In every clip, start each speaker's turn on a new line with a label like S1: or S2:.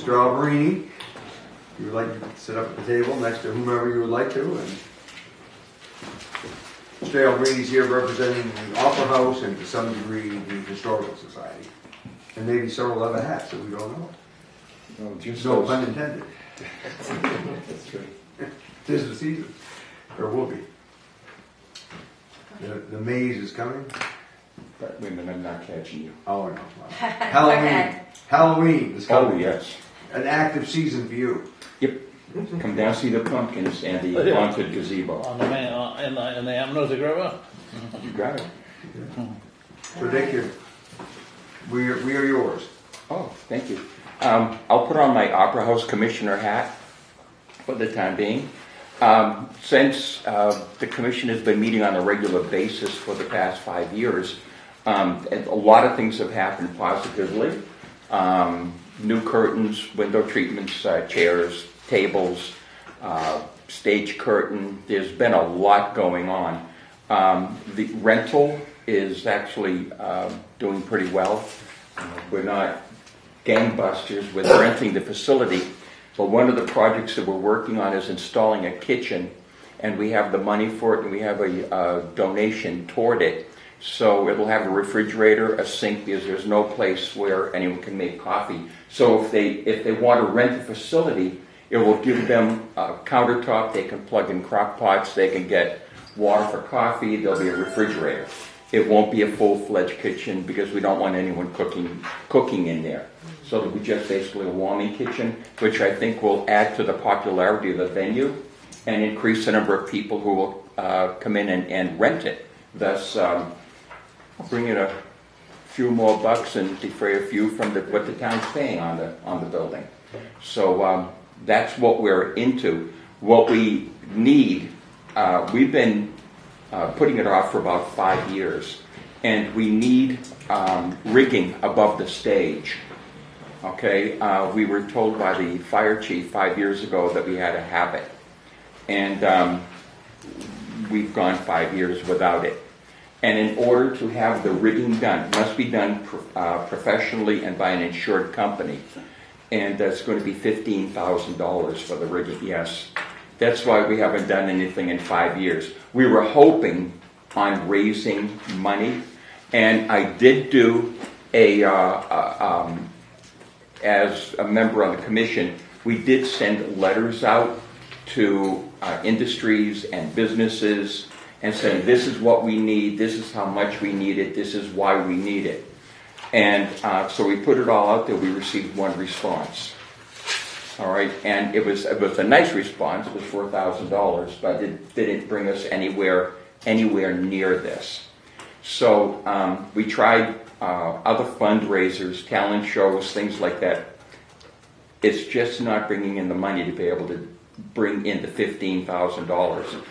S1: Mr. Alberini, you would like to sit up at the table next to whomever you would like to. And Mr. Alberini's here representing the Opera House and to some degree the Historical Society. And maybe several other hats that we don't know. No pun intended.
S2: That's true.
S1: Tis the season. There will be. The maze is coming.
S2: But wait a minute, I'm not catching you.
S1: Oh no. Halloween. Halloween is coming.
S2: Oh, yes.
S1: An active season for you.
S2: Yep. Come down, see the pumpkins and the haunted gazebo.
S3: On the main, in the Amnesic River?
S2: You got it.
S1: So thank you. We are yours.
S2: Oh, thank you. I'll put on my Opera House Commissioner hat for the time being. Since the Commission has been meeting on a regular basis for the past 5 years, and a lot of things have happened positively. New curtains, window treatments, chairs, tables, stage curtain. There's been a lot going on. The rental is actually doing pretty well. We're not gangbusters with renting the facility. So one of the projects that we're working on is installing a kitchen, and we have the money for it, and we have a donation toward it. So it'll have a refrigerator, a sink, because there's no place where anyone can make coffee. So if they want to rent the facility, it will give them a countertop. They can plug in crock pots. They can get water for coffee. There'll be a refrigerator. It won't be a full-fledged kitchen because we don't want anyone cooking in there. So it'll be just basically a warming kitchen, which I think will add to the popularity of the venue and increase the number of people who will come in and rent it. Thus, bring in a few more bucks and defray a few from what the town's paying on the building. So that's what we're into. What we need, we've been putting it off for about 5 years, and we need rigging above the stage. Okay, we were told by the fire chief 5 years ago that we had to have it, and we've gone 5 years without it. And in order to have the rigging done, it must be done professionally and by an insured company. And that's going to be $15,000 for the rigging, yes. That's why we haven't done anything in 5 years. We were hoping on raising money, and I did do as a member on the commission, we did send letters out to industries and businesses and saying, this is what we need, this is how much we need it, this is why we need it. And so we put it all out there. We received one response. All right, and it was a nice response. It was $4,000, but it didn't bring us anywhere near this. So we tried other fundraisers, talent shows, things like that. It's just not bringing in the money to be able to bring in the $15,000.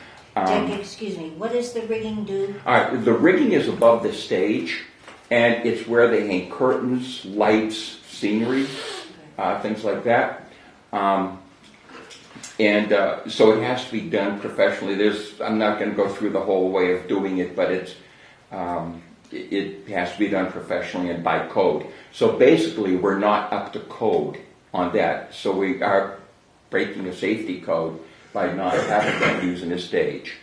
S4: Dick, excuse me, what does the rigging do?
S2: The rigging is above the stage, and it's where they hang curtains, lights, scenery, things like that. So it has to be done professionally. I'm not going to go through the whole way of doing it, but it has to be done professionally and by code. So basically, we're not up to code on that. So we are breaking a safety code by not having them using a stage.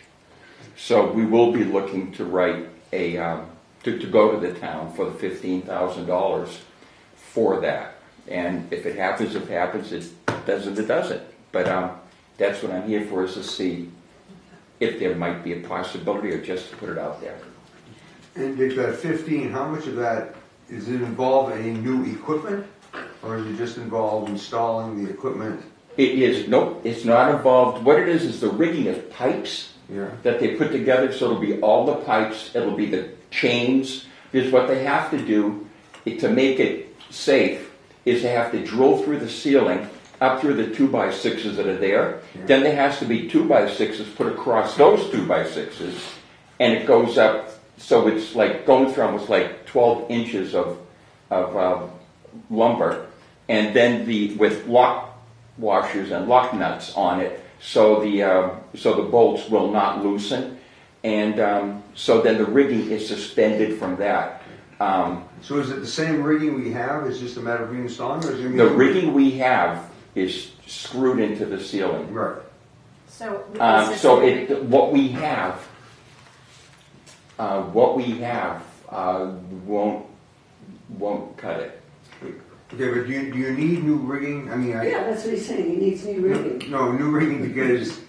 S2: So we will be looking to write to go to the town for the $15,000 for that. And if it happens, it happens. It doesn't, it doesn't. But that's what I'm here for, is to see if there might be a possibility, or just to put it out there.
S1: And they've got 15. How much of that is it involved in any new equipment, or is it just involved installing the equipment?
S2: It is, nope, it's not involved. What it is the rigging of pipes that they put together. So it'll be all the pipes, it'll be the chains. Because what they have to do to make it safe is they have to drill through the ceiling, up through the 2x6s that are there. Then there has to be 2x6s put across those 2x6s, and it goes up. So it's like going through almost like 12 inches of lumber, and then with lock washers and lock nuts on it, so the bolts will not loosen, and so then the rigging is suspended from that.
S1: So is it the same rigging we have? It's just a matter of reinstalling, or is it?
S2: The rigging we have is screwed into the ceiling.
S1: Right.
S5: So,
S2: What we have won't cut it.
S1: Okay, but do you need new rigging? I mean,
S6: Yeah, that's what he's saying, he needs new rigging.
S1: No, new rigging because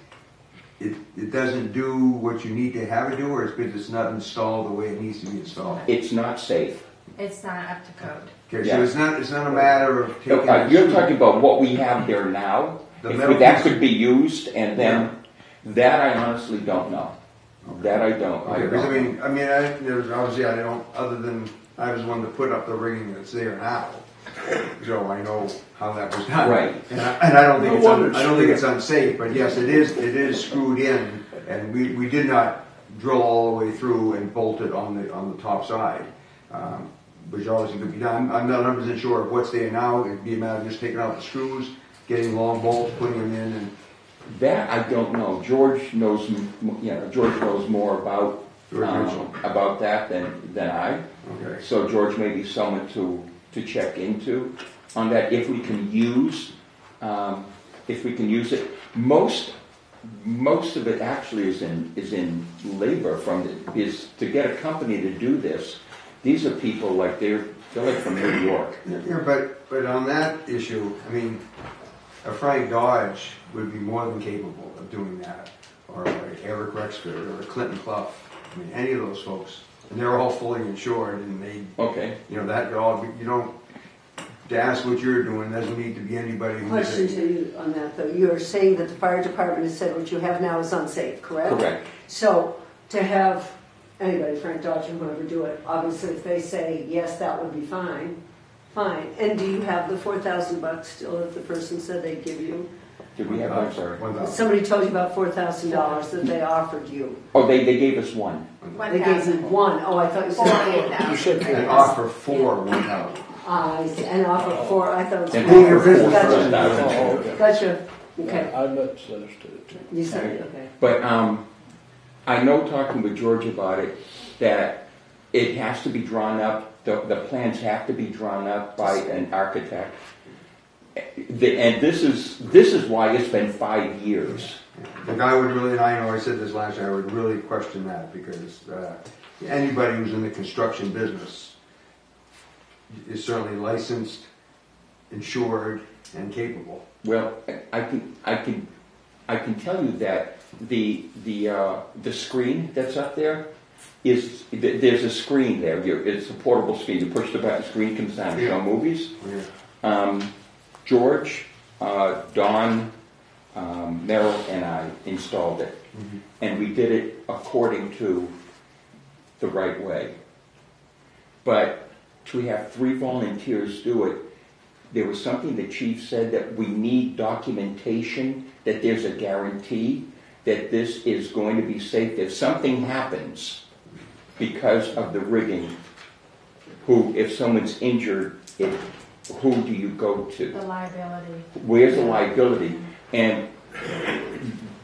S1: it doesn't do what you need to have it do, or it's because it's not installed the way it needs to be installed.
S2: It's not safe.
S5: it's not up to code.
S1: Okay,
S2: Yeah.
S1: so it's not a matter of taking.
S2: You're talking about what we have there now.
S1: The
S2: If
S1: metal
S2: that
S1: piece-
S2: could be used, and then that I honestly don't know. That I don't.
S1: Okay, because there's obviously I don't. Other than I was one to put up the rigging that's there now, so I know how that was done.
S2: Right.
S1: And I don't think
S7: No wonder
S1: I don't think it's unsafe. But yes, it is screwed in, and we did not drill all the way through and bolt it on the top side, which obviously could be done. I'm not 100% sure of what's there now. It'd be a matter of just taking out the screws, getting long bolts, putting them in, and
S2: That I don't know. George knows. George knows more about that than I.
S1: okay.
S2: So George may be someone to check into on that if we can use it. Most of it actually is in labor is to get a company to do this. These are people like they're like from New York.
S1: Yeah, but on that issue, I mean, a Frank Dodge would be more than capable of doing that, or like Eric Rexford or Clinton Clough. I mean, any of those folks, and they're all fully insured, and they, that all you don't. To ask what you're doing doesn't need to be anybody who's.
S6: Question to you on that though, you're saying that the fire department has said what you have now is unsafe, correct?
S2: Correct.
S6: So, to have anybody, Frank Dodge or whoever do it, obviously if they say, yes, that would be fine. And do you have the $4,000 still that the person said they'd give you?
S2: Did we have? I'm sorry.
S6: Somebody told you about $4,000 that they offered you.
S2: Oh, they gave us one.
S6: They gave you one. Oh, I thought you said
S7: You said
S1: An offer for 1,000.
S6: I see. And offer for, I thought it was
S2: And
S1: being your business
S6: Gotcha.
S7: Oh, okay.
S6: Gotcha. Okay.
S7: I misunderstood it too.
S6: You said it, okay.
S2: But I know talking with George about it that it has to be drawn up. The plans have to be drawn up by an architect. And this is why it's been 5 years.
S1: The guy would really, and I know I said this last year, I would really question that because anybody who's in the construction business is certainly licensed, insured, and capable.
S2: Well, I can tell you that the screen that's up there there's a screen there. It's a portable screen. You push the button, the screen comes down and show movies.
S1: Yeah.
S2: George, Don, Merrill, and I installed it, and we did it according to the right way. But to have 3 volunteers do it, there was something the chief said that we need documentation, that there's a guarantee that this is going to be safe. If something happens because of the rigging, if someone's injured, who do you go to?
S5: The liability.
S2: Where's the liability? And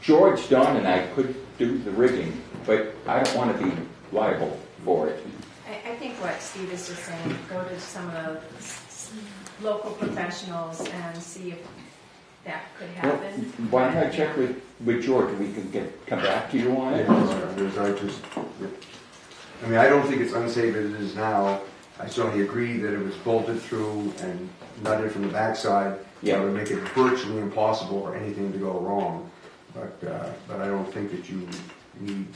S2: George, Don, and I could do the rigging, but I don't want to be liable for it.
S5: I think what Steve is just saying, go to some of the local professionals and see if that could happen.
S2: Why don't I check with George and we can come back to you on it?
S1: I don't think it's unsafe as it is now. I certainly agree that it was bolted through and nutted from the backside.
S2: Yeah.
S1: That would make it virtually impossible for anything to go wrong. But I don't think that you need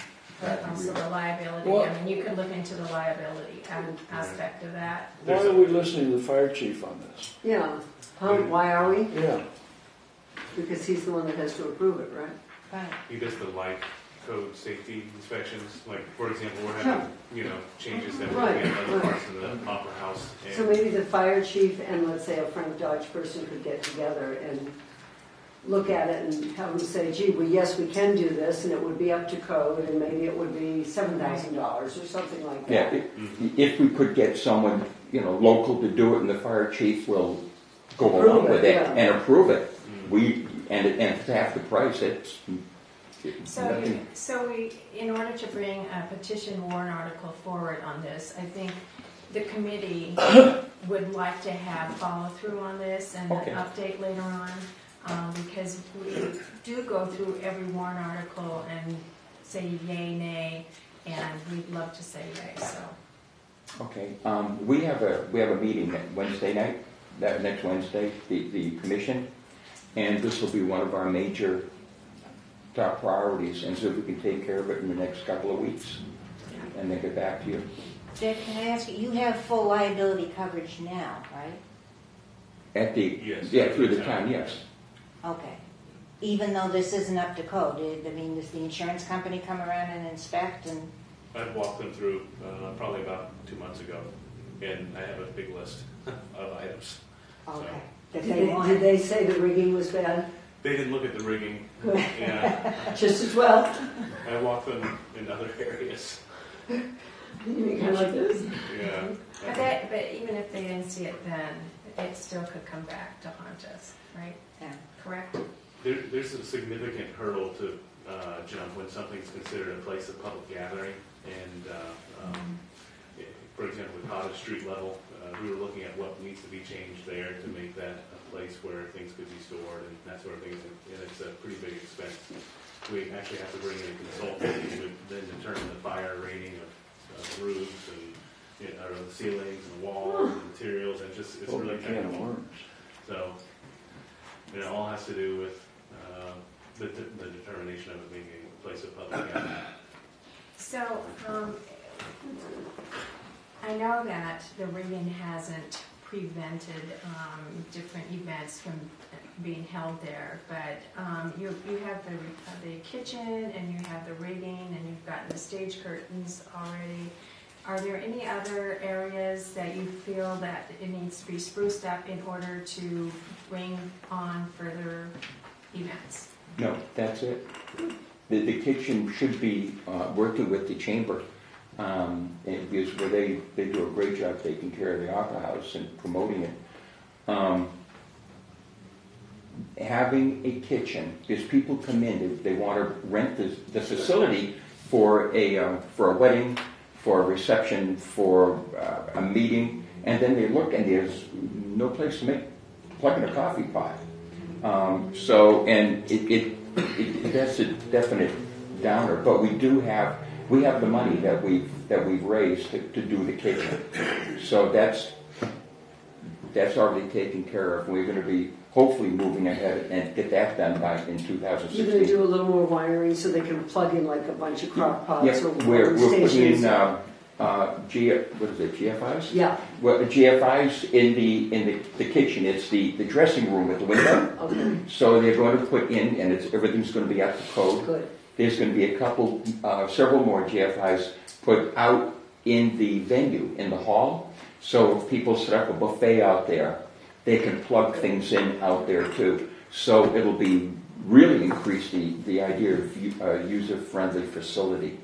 S1: that
S5: But also
S1: degree.
S5: the liability.
S7: Well-
S5: I mean, you could look into the liability aspect of that.
S7: Why are we listening to the fire chief on this?
S6: Yeah. Why are we?
S7: Yeah.
S6: Because he's the one that has to approve it, right?
S5: Right.
S8: He does the life code safety inspections. Like, for example, we're having, changes that we're looking at other parts of the opera house.
S6: So maybe the fire chief and let's say a Frank Dodge person could get together and look at it and have them say, gee, well, yes, we can do this, and it would be up to code, and maybe it would be $7,000 or something like that.
S2: Yeah, if we could get someone, local to do it and the fire chief will go
S6: Approve
S2: along
S6: it,
S2: with it
S6: yeah.
S2: and approve it. And it's half the price, it's nothing.
S5: So we, in order to bring a petition warrant article forward on this, I think the committee would like to have follow-through on this and
S2: Okay.
S5: an update later on, because we do go through every warrant article and say yay, nay, and we'd love to say yay, so.
S2: Okay, we have a meeting Wednesday night, next Wednesday, the commission, and this will be one of our major top priorities, and so if we can take care of it in the next couple of weeks, and then get back to you.
S4: Dick, can I ask you, you have full liability coverage now, right?
S2: At the,
S8: Yes.
S2: yeah, through the town, yes.
S4: Okay. Even though this isn't up to code, I mean, does the insurance company come around and inspect and?
S8: I've walked them through probably about 2 months ago, and I have a big list of items.
S4: Okay. That
S6: Did
S4: they
S6: they,
S4: want?
S6: did they say the rigging was bad?
S8: They didn't look at the rigging.
S6: Good.
S8: Yeah,
S6: Just as well.
S8: I walked them in other areas.
S6: You mean kind of like this?
S8: Yeah.
S5: But even if they didn't see it then, it still could come back to haunt us, right?
S4: Yeah.
S5: Correct?
S8: There's a significant hurdle to jump when something's considered a place of public gathering. And for example, the Cottage Street level, we were looking at what needs to be changed there to make that a place where things could be stored and that sort of thing. And it's a pretty big expense. We actually have to bring in a consultant who would then determine the fire rating of roofs and or the ceilings and walls and materials, and just it's really
S7: Can of
S8: technical.
S7: worms.
S8: So it all has to do with the determination of it being a place of public gathering.
S5: So, I know that the rigging hasn't prevented different events from being held there, but you have the kitchen and you have the rigging and you've gotten the stage curtains already. Are there any other areas that you feel that it needs to be spruced up in order to bring on further events?
S2: No, that's it. The kitchen should be working with the chamber, because where they do a great job taking care of the opera house and promoting it. Having a kitchen, because people come in, they want to rent the facility for a wedding, for a reception, for a meeting, and then they look and there's no place to plug in a coffee pot. And that's a definite downer. But we have the money that we've raised to do the kitchen. So that's already taken care of. We're going to be hopefully moving ahead and get that done in 2016.
S6: You're going to do a little more wiring so they can plug in like a bunch of crock pots
S2: Yeah,
S6: or
S2: we're putting
S6: stations.
S2: in GFIs?
S6: Yeah.
S2: Well, the GFIs in the kitchen. It's the dressing room at the window.
S6: Okay.
S2: So they're going to put in, and everything's going to be up to code.
S6: Good.
S2: There's going to be several more GFIs put out in the venue, in the hall. So if people set up a buffet out there, they can plug things in out there too. So it'll be really increase the idea of user-friendly facility.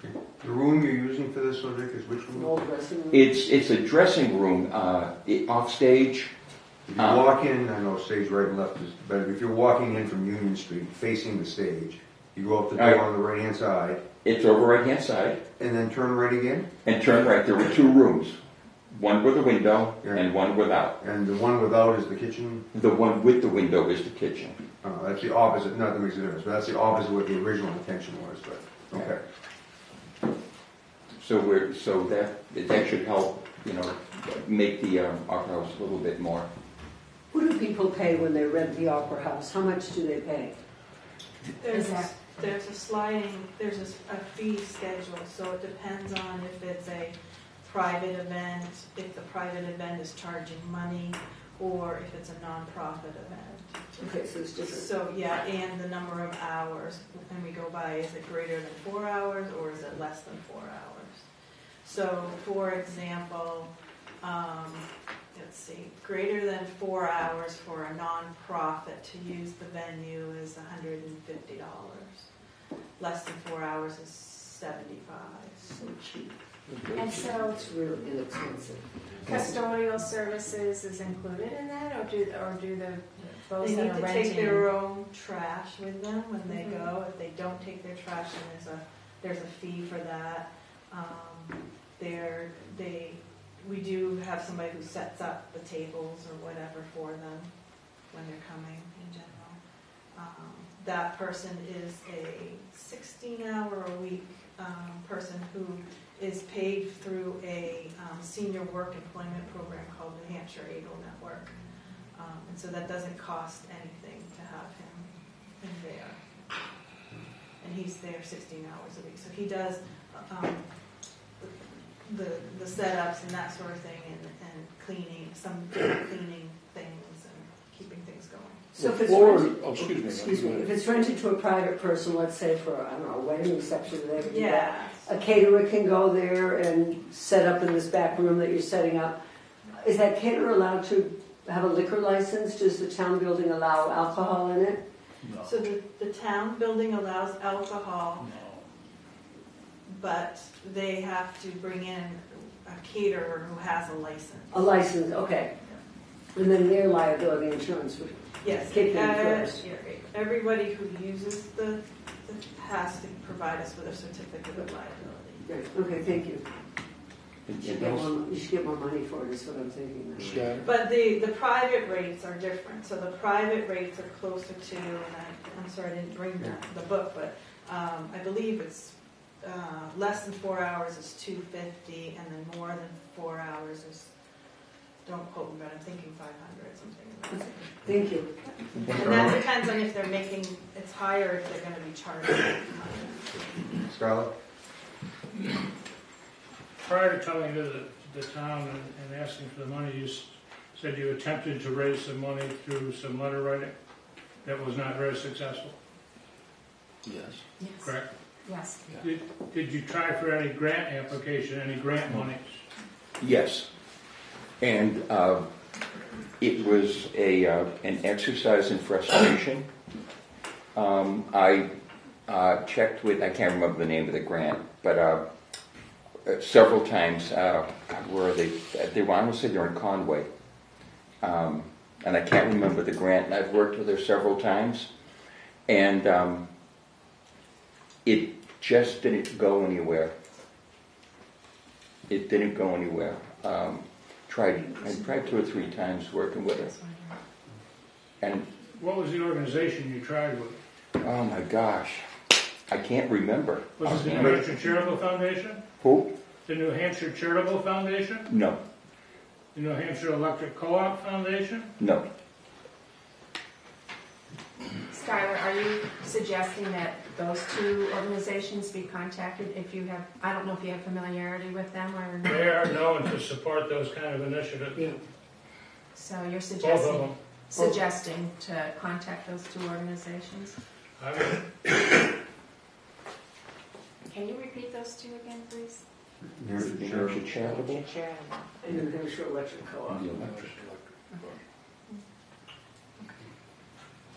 S1: The room you're using for this, Dick, is which
S6: An
S1: room?
S6: old dressing room.
S2: It's a dressing room off stage.
S1: If you walk in, I know stage right and left is better. If you're walking in from Union Street, facing the stage, you go up the door on the right-hand side,
S2: It's over right-hand side,
S1: and then turn right again.
S2: and turn right. There were two rooms, one with a window and one without.
S1: And the one without is the kitchen.
S2: The one with the window is the kitchen.
S1: That's the opposite. Not that makes a difference, but that's the opposite of what the original intention was. But okay.
S2: So that should help, make the opera house a little bit more.
S6: What do people pay when they rent the opera house? How much do they pay?
S5: Is that-
S9: There's a fee schedule, so it depends on if it's a private event, if the private event is charging money, or if it's a nonprofit event.
S6: Okay, so it's different.
S9: So, yeah, and the number of hours, and we go by, is it greater than 4 hours, or is it less than 4 hours? So, for example, let's see, greater than 4 hours for a nonprofit to use the venue is $150. Less than 4 hours is $75.
S6: So cheap.
S5: And so
S6: It's really inexpensive.
S5: custodial services is included in that, or do the those
S9: They
S5: that
S9: need
S5: are
S9: to
S5: renting?
S9: take their own trash with them when they go. If they don't take their trash, then there's a fee for that. They have somebody who sets up the tables or whatever for them when they're coming in general. That person is a 16-hour-a-week person who is paid through a senior work employment program called New Hampshire Eagle Network. And so that doesn't cost anything to have him in there. And he's there 16 hours a week. So he does the setups and that sort of thing, and cleaning, some cleaning things and keeping things going.
S6: So if it's rented, excuse me, if it's rented to a private person, let's say for, I don't know, a wedding reception, or whatever,
S9: Yeah.
S6: a caterer can go there and set up in this back room that you're setting up. Is that caterer allowed to have a liquor license? Does the town building allow alcohol in it?
S3: No.
S9: So the town building allows alcohol,
S3: No.
S9: but they have to bring in a caterer who has a license.
S6: A license, okay. And then their liability insurance would
S9: Yes,
S6: kick in first.
S9: everybody who uses the has to provide us with a certificate of liability.
S6: Great. Okay, thank you.
S2: And
S6: You should get more money for it, is what I'm thinking.
S7: Scott?
S9: But the private rates are different. So the private rates are closer to, and I'm sorry I didn't bring the book, but I believe it's less than 4 hours is $250, and then more than 4 hours is, don't quote me, but I'm thinking 500, something like that.
S6: Thank you.
S9: And that depends on if they're making, it's higher if they're going to be charging.
S1: Scarlett?
S10: Prior to coming to the town and asking for the money, you said you attempted to raise some money through some letter writing that was not very successful,
S7: Yes.
S5: Yes.
S10: correct?
S5: Yes.
S10: Did you try for any grant application, any grant monies?
S2: Yes. And it was an exercise in frustration. I checked with, I can't remember the name of the grant, but several times, God, where are they? They were, I want to say they're in Conway. And I can't remember the grant, and I've worked with her several times. And it just didn't go anywhere. It didn't go anywhere. I tried 2 or 3 times working with her. And
S10: What was the organization you tried with?
S2: oh my gosh, I can't remember.
S10: Was it the New Hampshire Charitable Foundation?
S2: Who?
S10: The New Hampshire Charitable Foundation?
S2: No,
S10: The New Hampshire Electric Co-op Foundation?
S2: no.
S5: Skylar, are you suggesting that those two organizations be contacted if you have, I don't know if you have familiarity with them or not?
S10: They are known to support those kind of initiatives.
S6: Yeah.
S5: So you're
S10: Both of them.
S5: suggesting to contact those two organizations?
S10: I mean,
S5: Can you repeat those two again, please?
S2: New Hampshire Charitable?
S6: And New Hampshire Electric Co-op.
S2: The electric.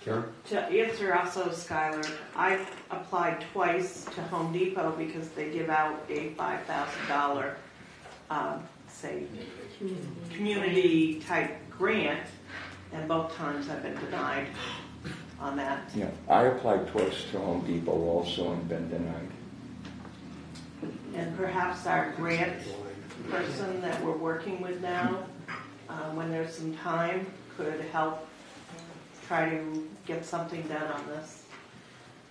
S1: Karen?
S11: To answer also, Skylar, I applied twice to Home Depot because they give out a $5,000, say, community-type grant, and both times I've been denied on that.
S2: Yeah, I applied twice to Home Depot also and been denied.
S11: And perhaps our grant person that we're working with now, when there's some time, could help try to get something done on this.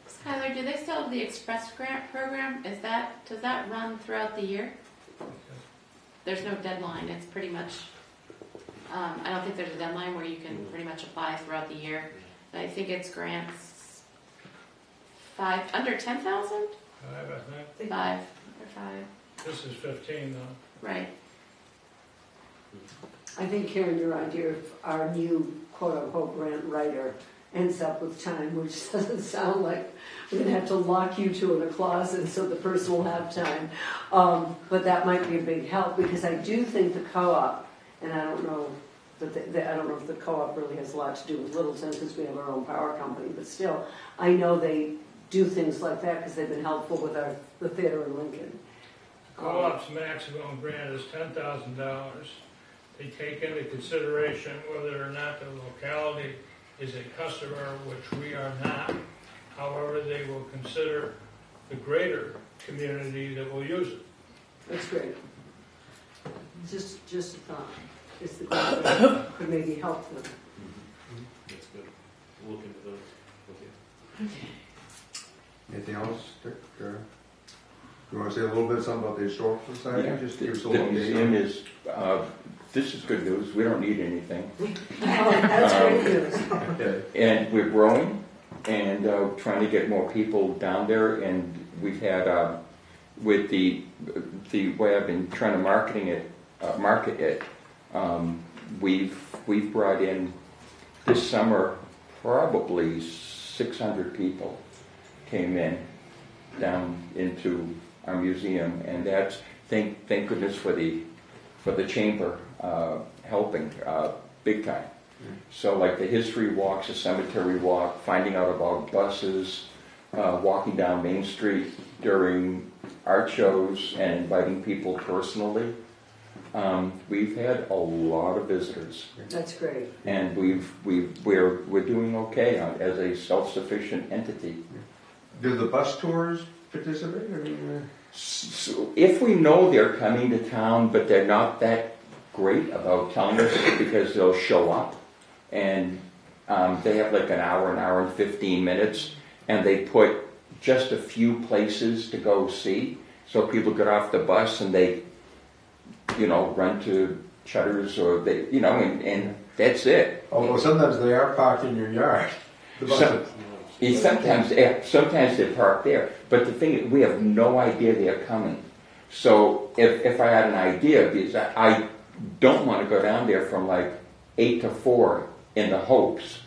S12: Skylar, do they still have the Express Grant program? Does that run throughout the year? There's no deadline. It's pretty much, I don't think there's a deadline where you can pretty much apply throughout the year. I think it's grants under 10,000?
S10: 5, I think.
S12: 5 or 5.
S10: This is 15, though.
S12: Right.
S6: I think, Karen, your idea of our new quote-unquote grant writer ends up with time, which doesn't sound like we're going to have to lock you two in a closet so the person will have time. But that might be a big help, because I do think the co-op, and I don't know, I don't know if the co-op really has a lot to do with Littleton because we have our own power company, but still, I know they do things like that because they've been helpful with the theater in Lincoln.
S10: Co-op's maximum grant is $10,000. They take into consideration whether or not the locality is a customer, which we are not. However, they will consider the greater community that will use it.
S6: That's great. just a thought. It's the group that could maybe help them.
S8: That's good. We'll look into those with you.
S1: Anything else, Dick? You want to say a little bit something about the historical society?
S2: Yeah,
S1: Just
S2: the,
S1: give us a
S2: the
S1: little
S2: museum is, this is good news, we don't need anything.
S6: Oh, that's great news.
S1: Okay.
S2: And we're growing and trying to get more people down there. And we've had, with the way I've been trying to market it, we've brought in this summer probably 600 people came in down into our museum, and that's thank goodness for the chamber helping big time. So like the history walks, the cemetery walk, finding out about buses, walking down Main Street during art shows, and inviting people personally. We've had a lot of visitors,
S6: That's great.
S2: and we're doing okay as a self-sufficient entity.
S1: Do the bus tours participate? I mean,
S2: So if we know they're coming to town, but they're not that great about telling us because they'll show up, and they have like an hour and 15 minutes, and they put just a few places to go see. So people get off the bus and they, run to Cheddar's or they, and that's it.
S1: although sometimes they are parked in your yard. The buses.
S2: Sometimes they park there, but the thing is, we have no idea they're coming. So if I had an idea, because I don't want to go down there from like 8 to 4 in the hopes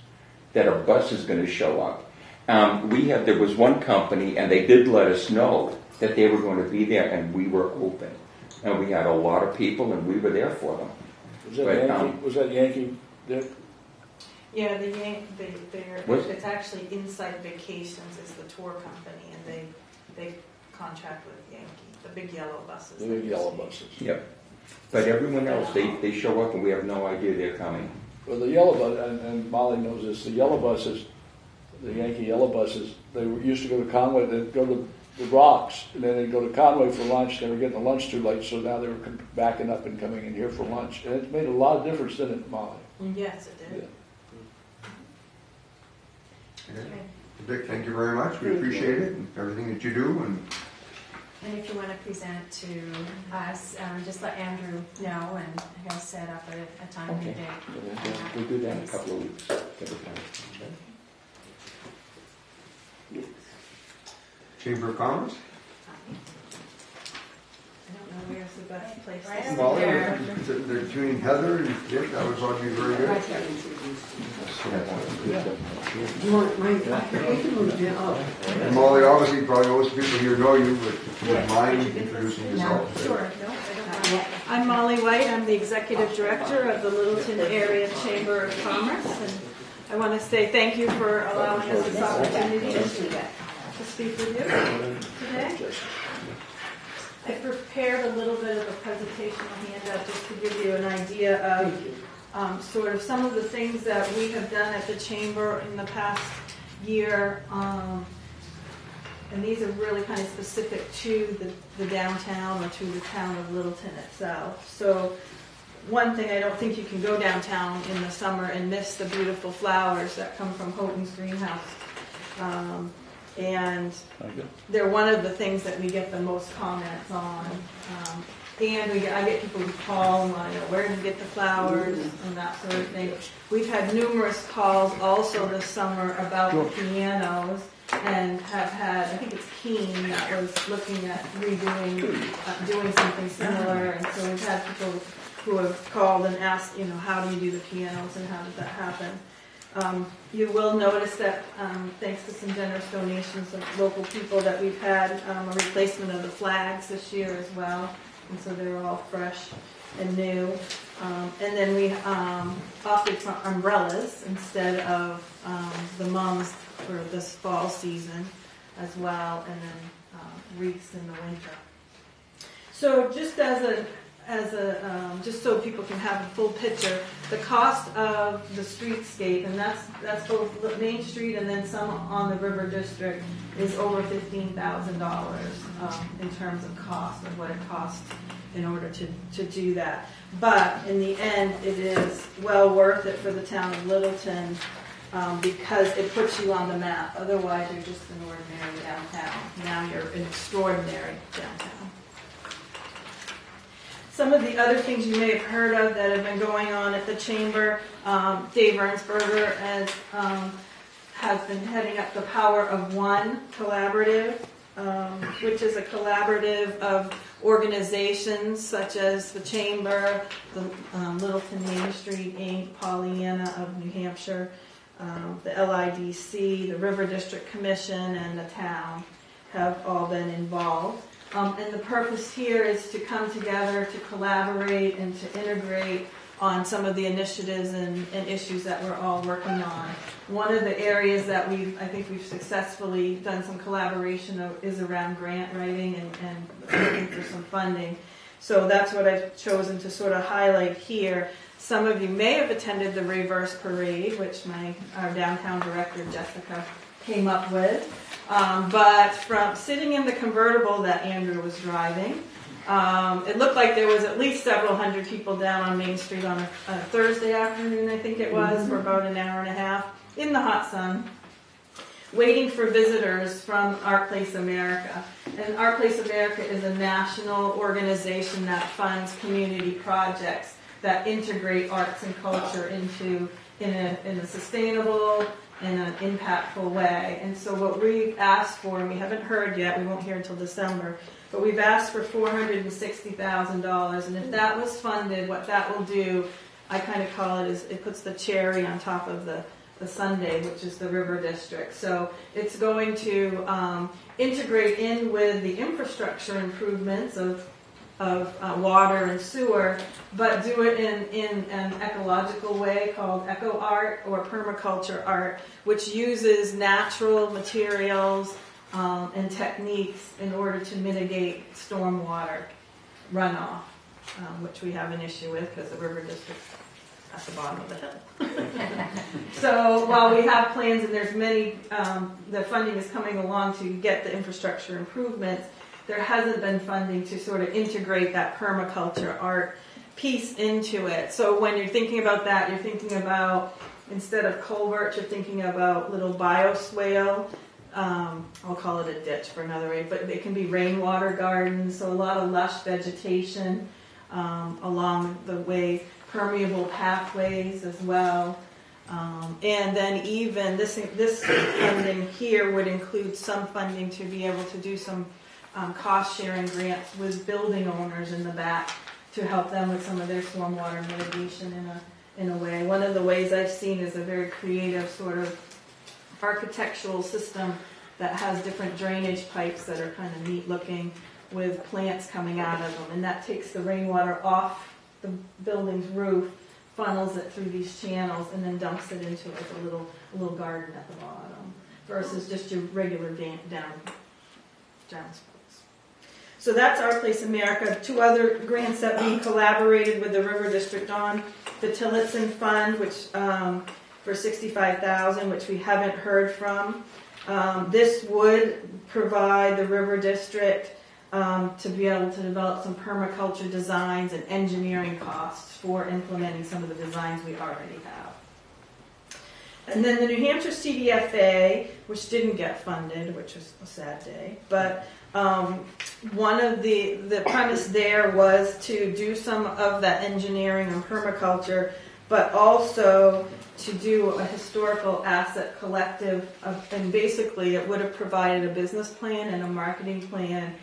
S2: that a bus is going to show up. There was one company, and they did let us know that they were going to be there, and we were open, and we had a lot of people, and we were there for them.
S7: Was that Yankee, Dick?
S9: Yeah, it's actually Inside Vacations is the tour company, and they contract with Yankee, the big yellow buses.
S7: The big yellow buses.
S2: Yep. But everyone else, they show up, and we have no idea they're coming.
S7: Well, the yellow bus, and Molly knows this, the yellow buses, the Yankee yellow buses, they used to go to Conway, they'd go to the Rocks, and then they'd go to Conway for lunch. They were getting the lunch too late, so now they were backing up and coming in here for lunch. And it made a lot of difference, didn't it, Molly?
S9: Yes, it did.
S7: Yeah.
S1: Okay. Dick, thank you very much. We appreciate it and everything that you do.
S5: And if you want to present to us, just let Andrew know, and he'll set up a time and a
S2: Okay.
S5: date.
S2: We'll do that in a couple of weeks.
S1: Chamber of Commerce.
S9: I don't know where's the best place.
S4: Right
S9: to
S4: over
S1: Molly,
S4: there.
S1: between Heather and Dick, that was ought to be very good.
S6: You want my, we can move you up.
S1: And Molly, obviously, probably most people here know you, but if you would mind introducing yourself.
S9: Sure, no, I don't mind. I'm Molly White. I'm the Executive Director of the Littleton Area Chamber of Commerce, and I want to say thank you for allowing us this opportunity to speak with you today. I prepared a little bit of a presentational handout just to give you an idea of sort of some of the things that we have done at the Chamber in the past year. And these are really kind of specific to the downtown or to the town of Littleton itself. So one thing, I don't think you can go downtown in the summer and miss the beautiful flowers that come from Houghton's greenhouse. And they're one of the things that we get the most comments on. And I get people who call and want to know where to get the flowers and that sort of thing. We've had numerous calls also this summer about the pianos, and have had, I think it's Keene that was looking at redoing, doing something similar. And so we've had people who have called and asked, how do you do the pianos and how does that happen? You will notice that thanks to some generous donations of local people that we've had a replacement of the flags this year as well. And so they're all fresh and new. And then we opted for umbrellas instead of the mums for this fall season as well, and then wreaths in the winter. So just just so people can have a full picture, the cost of the streetscape, and that's both Main Street and then some on the River District, is over $15,000 in terms of cost of what it costs in order to do that. But in the end, it is well worth it for the town of Littleton because it puts you on the map. Otherwise, you're just an ordinary downtown. Now you're an extraordinary downtown. Some of the other things you may have heard of that have been going on at the Chamber, Dave Ernsberger has been heading up the Power of One collaborative, which is a collaborative of organizations such as the Chamber, the Littleton Main Street Inc., Pollyanna of New Hampshire, the LIDC, the River District Commission, and the town have all been involved. And the purpose here is to come together, to collaborate, and to integrate on some of the initiatives and issues that we're all working on. One of the areas that I think we've successfully done some collaboration is around grant writing and looking for some funding. So that's what I've chosen to sort of highlight here. Some of you may have attended the Reverse Parade, which our downtown director, Jessica, came up with. But from sitting in the convertible that Andrew was driving, it looked like there was at least several hundred people down on Main Street on a Thursday afternoon, I think it was, for about an hour and a half in the hot sun, waiting for visitors from Our Place America. And Our Place America is a national organization that funds community projects that integrate arts and culture in a sustainable in an impactful way. And so what we've asked for, and we haven't heard yet, we won't hear until December, but we've asked for $460,000. And if that was funded, what that will do, I kind of call it, is it puts the cherry on top of the sundae, which is the River District. So it's going to integrate in with the infrastructure improvements of water and sewer, but do it in an ecological way called eco art or permaculture art, which uses natural materials and techniques in order to mitigate stormwater runoff, which we have an issue with because the River District's at the bottom of the hill. So while we have plans and there's many, the funding is coming along to get the infrastructure improvements, there hasn't been funding to sort of integrate that permaculture art piece into it. So when you're thinking about that, you're thinking about, instead of culverts, you're thinking about little bioswale. I'll call it a ditch for another way, but it can be rainwater gardens, so a lot of lush vegetation along the way, permeable pathways as well. And then even this funding here would include some funding to be able to do some cost-sharing grants with building owners in the back to help them with some of their stormwater mitigation in a way. One of the ways I've seen is a very creative sort of architectural system that has different drainage pipes that are kind of neat looking with plants coming out of them. And that takes the rainwater off the building's roof, funnels it through these channels, and then dumps it into like a little garden at the bottom versus just your regular downspouts. So that's Our Place America. Two other grants that we collaborated with the River District on: the Tillotson Fund, which for $65,000, which we haven't heard from. This would provide the River District to be able to develop some permaculture designs and engineering costs for implementing some of the designs we already have. And then the New Hampshire CDFA, which didn't get funded, which was a sad day, but one of the premise there was to do some of that engineering and permaculture, but also to do a historical asset collective and basically it would have provided a business plan and a marketing plan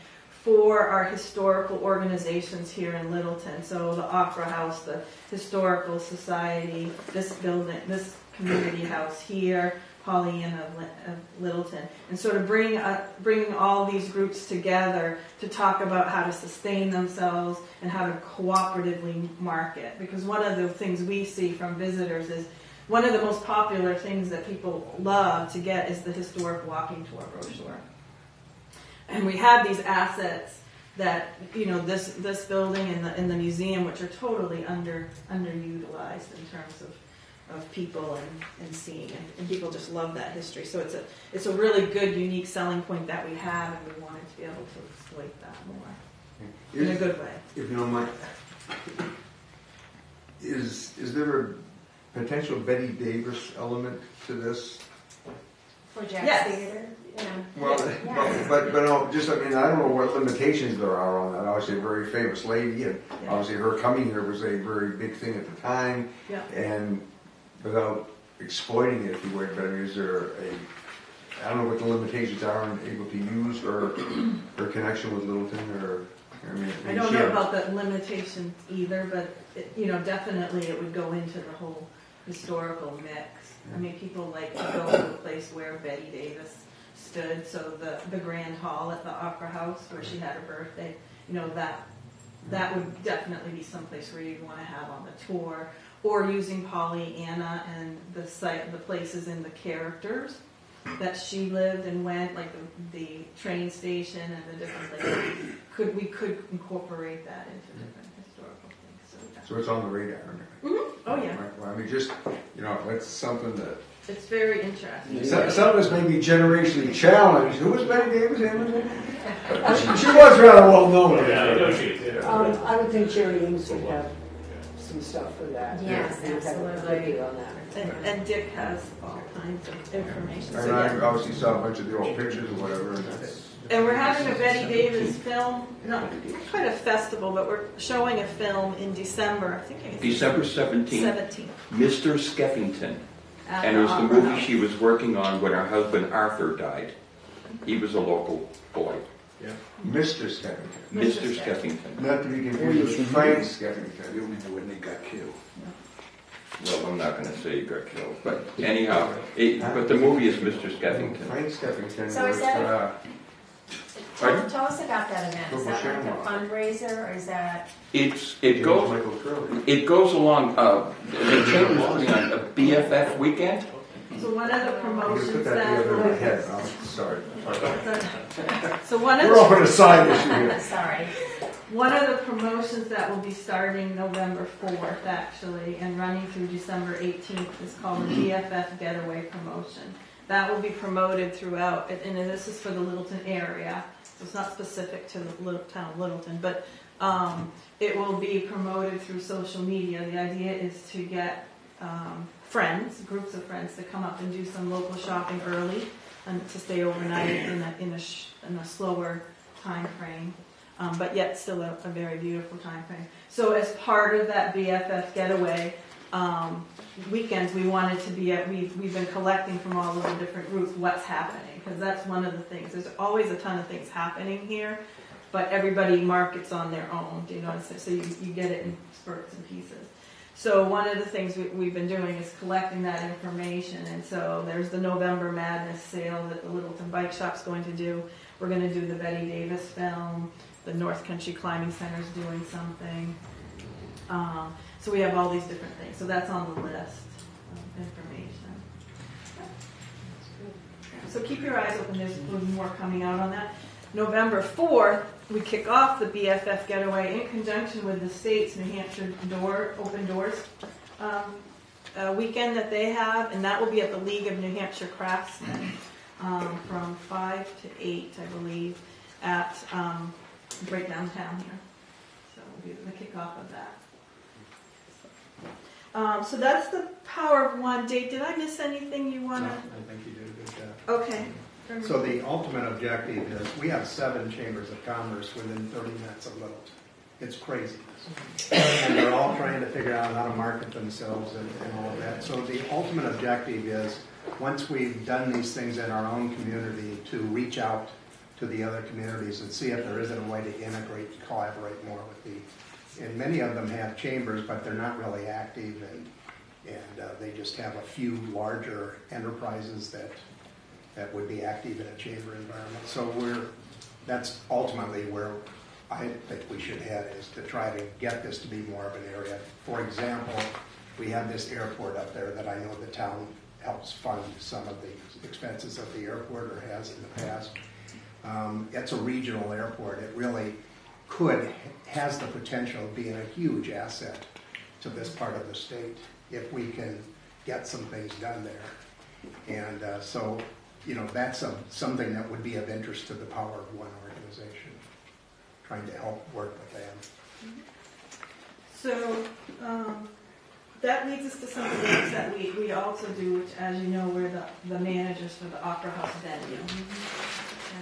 S9: for our historical organizations here in Littleton. So the Opera House, the Historical Society, this building, this community house here, Pollyanna of Littleton, and sort of bringing all these groups together to talk about how to sustain themselves and how to cooperatively market. Because one of the things we see from visitors is one of the most popular things that people love to get is the historic walking tour brochure. And we have these assets that, this building and the museum, which are totally underutilized in terms of people and seeing, and people just love that history. So it's a really good, unique selling point that we have, and we wanted to be able to exploit that more.
S11: in a good way.
S1: If you don't mind, is there a potential Betty Davis element to this?
S5: For Jack's
S11: Yes.
S5: Theater, yeah.
S1: Well,
S5: Yeah.
S1: but no, just, I mean, I don't know what limitations there are on that. Obviously, a very famous lady, and
S11: Yeah.
S1: obviously her coming here was a very big thing at the time.
S11: Yeah.
S1: And without exploiting it, if you would, but I mean, is there I don't know what the limitations are on able to use her connection with Littleton, or, I mean.
S11: I don't know about the limitations either, but, definitely it would go into the whole historical mix. I mean, people like to go to the place where Betty Davis stood, so the Grand Hall at the Opera House where she had her birthday, that would definitely be someplace where you'd want to have on the tour, or using Pollyanna and the places and the characters that she lived and went, like the train station and the different places. We could incorporate that into different historical things.
S1: So it's on the radar.
S11: Mm-hmm. Oh yeah,
S1: Well, I mean, just, that's something that.
S11: it's very interesting.
S1: Some of us may be generationally challenged. Who was Betty Davis? She was rather well known.
S8: Yeah, I know she is.
S6: I would think Jerry Eames would have some stuff for that.
S5: Yes,
S6: He would have a
S5: absolutely.
S6: video on that.
S11: And Dick has all kinds of information.
S1: And
S11: So,
S1: I
S11: yeah.
S1: obviously saw a bunch of the old pictures or whatever. And that's,
S11: And we're having a Betty Davis film, not quite a festival, but we're showing a film in December, I think it's
S2: December 17th,
S11: 17th.
S2: Mr. Skeffington.
S11: at
S2: And it was the
S11: Opera
S2: movie
S11: House.
S2: she was working on when her husband Arthur died. He was a local boy.
S1: Mr. Skeffington.
S2: Mr. Skeffington.
S1: Not to be confused with Frank Skeffington.
S7: When they got killed.
S2: Well, I'm not going to say he got killed, but anyhow, but the movie is Mr. Skeffington.
S1: Frank Skeffington
S5: So is
S1: was,
S5: that
S2: Pardon?
S5: Tell us about that event. Is that like a fundraiser, or is that?
S2: It goes
S1: Michael Curley.
S2: it goes along. The chamber is putting on a BFF weekend.
S11: So one of the
S1: I'm going to
S11: promotions
S1: put that
S11: that
S1: together in my head. I'm sorry.
S11: so one of
S1: We're off on a
S11: the,
S1: side issue here.
S5: Sorry.
S11: one of the promotions that will be starting November 4th actually and running through December 18th is called the BFF Getaway Promotion. That will be promoted throughout, and this is for the Littleton area, so it's not specific to the little town of Littleton, but it will be promoted through social media. The idea is to get groups of friends to come up and do some local shopping early and to stay overnight in a slower time frame, but yet still a very beautiful time frame. So as part of that BFF getaway weekends, we wanted to be we've been collecting from all of the different groups what's happening, because that's one of the things. There's always a ton of things happening here, but everybody markets on their own, so you get it in spurts and pieces. So one of the things we've been doing is collecting that information, and so there's the November Madness sale that the Littleton Bike Shop's going to do. We're going to do the Betty Davis film. The North Country Climbing Center's doing something. So we have all these different things. So that's on the list of information. So keep your eyes open. There's more coming out on that. November 4th, we kick off the BFF Getaway in conjunction with the state's New Hampshire Open Doors weekend that they have, and that will be at the League of New Hampshire Craftsmen from 5 to 8, I believe, at right downtown here. So we'll be the kickoff of that. So that's the Power of One. Dave, did I miss anything you want to?
S13: No, I think you did a good job.
S11: Okay.
S13: So the ultimate objective is, we have 7 chambers of commerce within 30 minutes of Littleton. It's craziness. And they're all trying to figure out how to market themselves and all of that. So the ultimate objective is, once we've done these things in our own community, to reach out to the other communities and see if there isn't a way to integrate and collaborate more with the, and many of them have chambers, but they're not really active, and they just have a few larger enterprises that would be active in a chamber environment. So that's ultimately where I think we should head, is to try to get this to be more of an area. For example, we have this airport up there that I know the town helps fund some of the expenses of the airport, or has in the past. It's a regional airport. It really has the potential of being a huge asset to this part of the state if we can get some things done there. And so, that's something that would be of interest to the Power of One organization. trying to help work with them.
S11: So, that leads us to some of the things that we also do, which, as you know, we're the managers for the Opera House venue.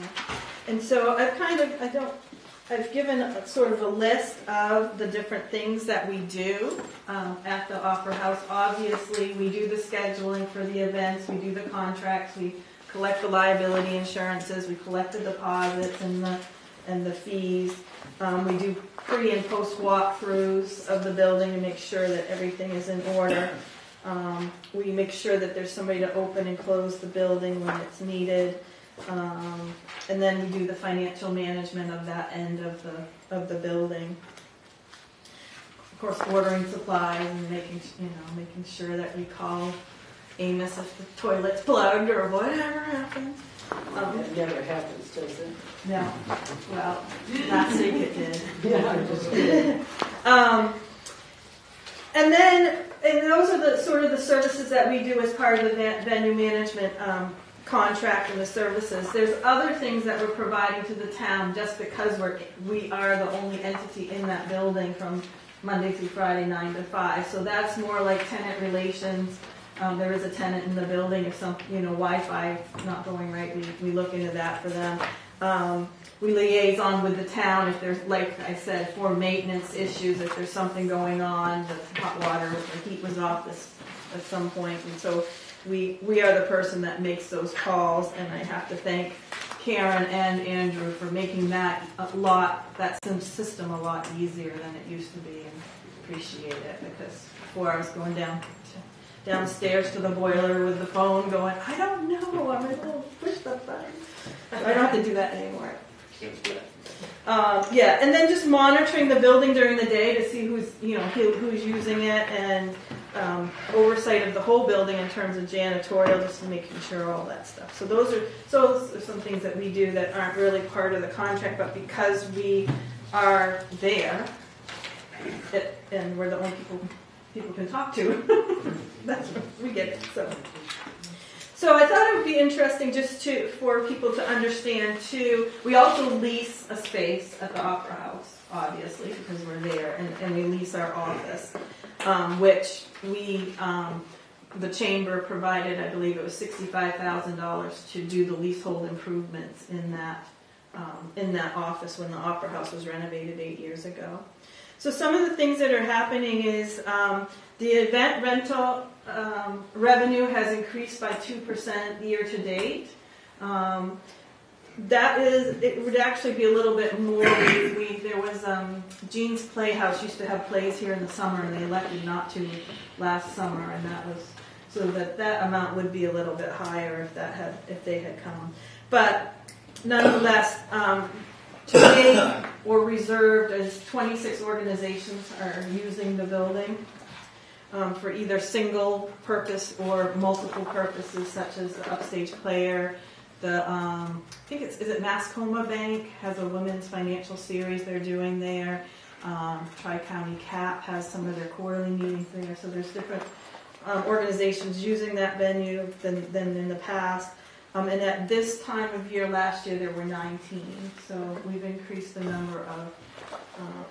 S11: Okay. And so I've given sort of a list of the different things that we do at the Opera House. Obviously, we do the scheduling for the events, we do the contracts, we collect the liability insurances, we collect the deposits and the fees. We do pre and post walkthroughs of the building to make sure that everything is in order. We make sure that there's somebody to open and close the building when it's needed. And then we do the financial management of that end of the building. Of course, ordering supplies and making sure that we call Amos if the toilet's plugged or whatever happens.
S6: It never happens, does it?
S11: No. Well, last week it did.
S6: Yeah, I'm just kidding.
S11: And those are the sort of the services that we do as part of the venue management contract and the services. There's other things that we're providing to the town just because we are the only entity in that building from Monday through Friday, 9 to 5. So that's more like tenant relations. There is a tenant in the building. If some, Wi-Fi not going right, we look into that for them. We liaison with the town if there's, like I said, for maintenance issues, if there's something going on, the hot water, the heat was off at some point. And so we are the person that makes those calls, and I have to thank Karen and Andrew for making that system a lot easier than it used to be, and appreciate it, because before I was going downstairs to the boiler with the phone going, I don't know, I'm going to push the button. I don't have to do that anymore. And then just monitoring the building during the day to see who's using it, and oversight of the whole building in terms of janitorial, just making sure all that stuff. So those are some things that we do that aren't really part of the contract, but because we are there, and we're the only people can talk to, that's what we get it. So I thought it would be interesting just for people to understand too. We also lease a space at the Opera House, obviously, because we're there, and we lease our office, which the chamber provided. I believe it was $65,000 to do the leasehold improvements in that office when the Opera House was renovated 8 years ago. So some of the things that are happening is the event rental revenue has increased by 2% year to date. It would actually be a little bit more. There was Jean's Playhouse used to have plays here in the summer, and they elected not to last summer, and that was so that amount would be a little bit higher if they had come. But nonetheless, today or reserved as 26 organizations are using the building for either single purpose or multiple purposes, such as the Upstage Player. I think is it Mascoma Bank has a women's financial series they're doing there. Tri-County CAP has some of their quarterly meetings there. So there's different organizations using that venue than in the past. And at this time of year last year, there were 19. So we've increased the number of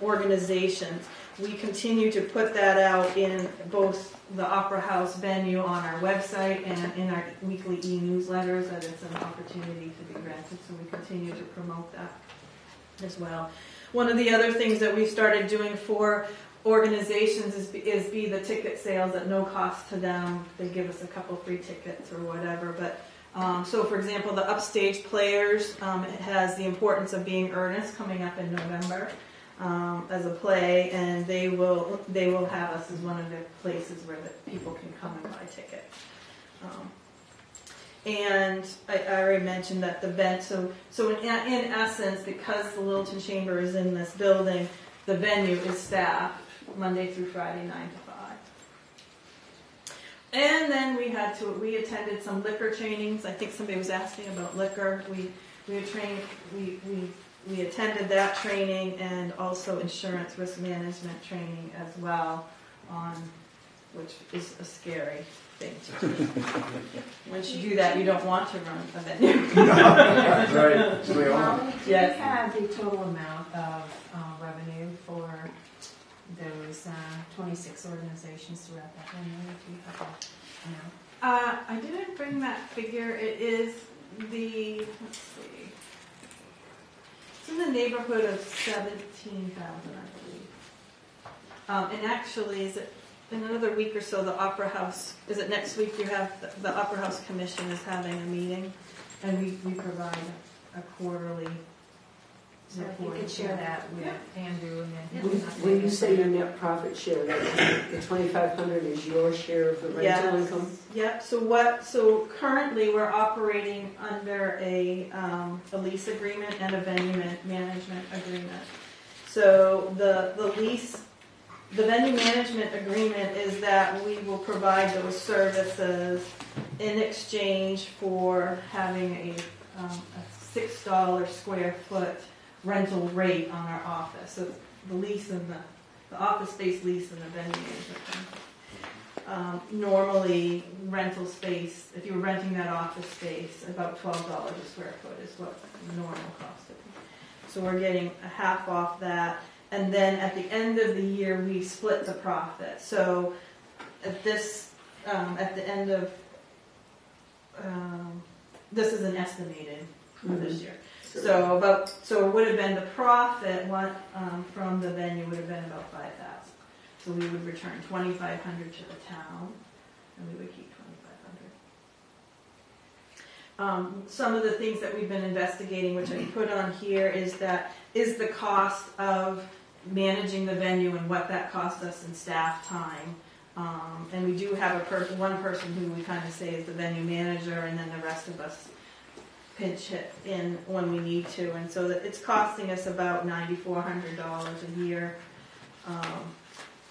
S11: organizations. We continue to put that out in both the Opera House venue on our website and in our weekly e-newsletters, that it's an opportunity to be rented. So we continue to promote that as well. One of the other things that we started doing for organizations is be the ticket sales at no cost to them. They give us a couple free tickets or whatever, but so, for example, the Upstage Players, it has The Importance of Being Earnest coming up in November as a play, and they will have us as one of the places where the people can come and buy tickets. And I already mentioned that the event. So in essence, because the Littleton Chamber is in this building, the venue is staffed Monday through Friday, 9 to 5. And then we attended some liquor trainings. I think somebody was asking about liquor. We attended that training, and also insurance risk management training as well, which is a scary thing to do. Once you do that, you don't want to run a venue.
S1: Right.
S5: Do you have the total amount amount of revenue for those 26 organizations throughout that venue? If you have a amount.
S9: I didn't bring that figure. It is the, let's see, it's in the neighborhood of 17,000, I believe. And actually, is it in another week or so, the Opera House, is it next week you have, the Opera House Commission is having a meeting, and we provide a quarterly
S5: So if you could share that with Andrew and then.
S6: When you say your net profit share, the 2,500 is your share of the rental income?
S9: Yep. So currently we're operating under a lease agreement and a venue management agreement. So the venue management agreement is that we will provide those services in exchange for having a $6 square foot rental rate on our office. So the lease and the office space lease and the venue management. Normally, rental space, if you're renting that office space, about $12 a square foot is what the normal cost is. So we're getting a half off that. And then at the end of the year, we split the profit. So at the end of, this is an estimated for this year. So it would have been the profit from the venue would have been about $5,000. So we would return $2,500 to the town, and we would keep $2,500. Some of the things that we've been investigating, which I put on here, is the cost of managing the venue and what that cost us in staff time. And we do have one person who we kind of say is the venue manager, and then the rest of us pinch hit in when we need to, and so that it's costing us about $9,400 a year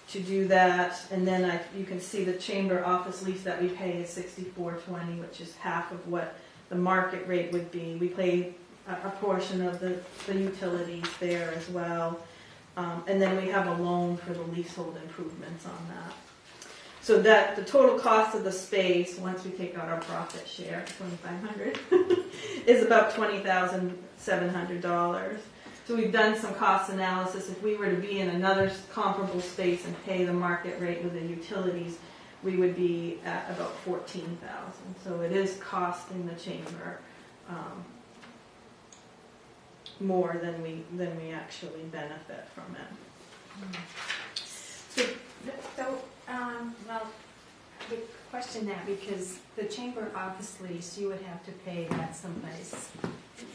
S9: to do that. And then you can see the chamber office lease that we pay is $64.20, which is half of what the market rate would be. We pay a portion of the utilities there as well, and then we have a loan for the leasehold improvements on that. So that the total cost of the space, once we take out our profit share, $2,500, is about $20,700. So we've done some cost analysis. If we were to be in another comparable space and pay the market rate with the utilities, we would be at about $14,000. So it is costing the chamber more than we actually benefit from it.
S5: Well, I would question that because the chamber office lease, you would have to pay that someplace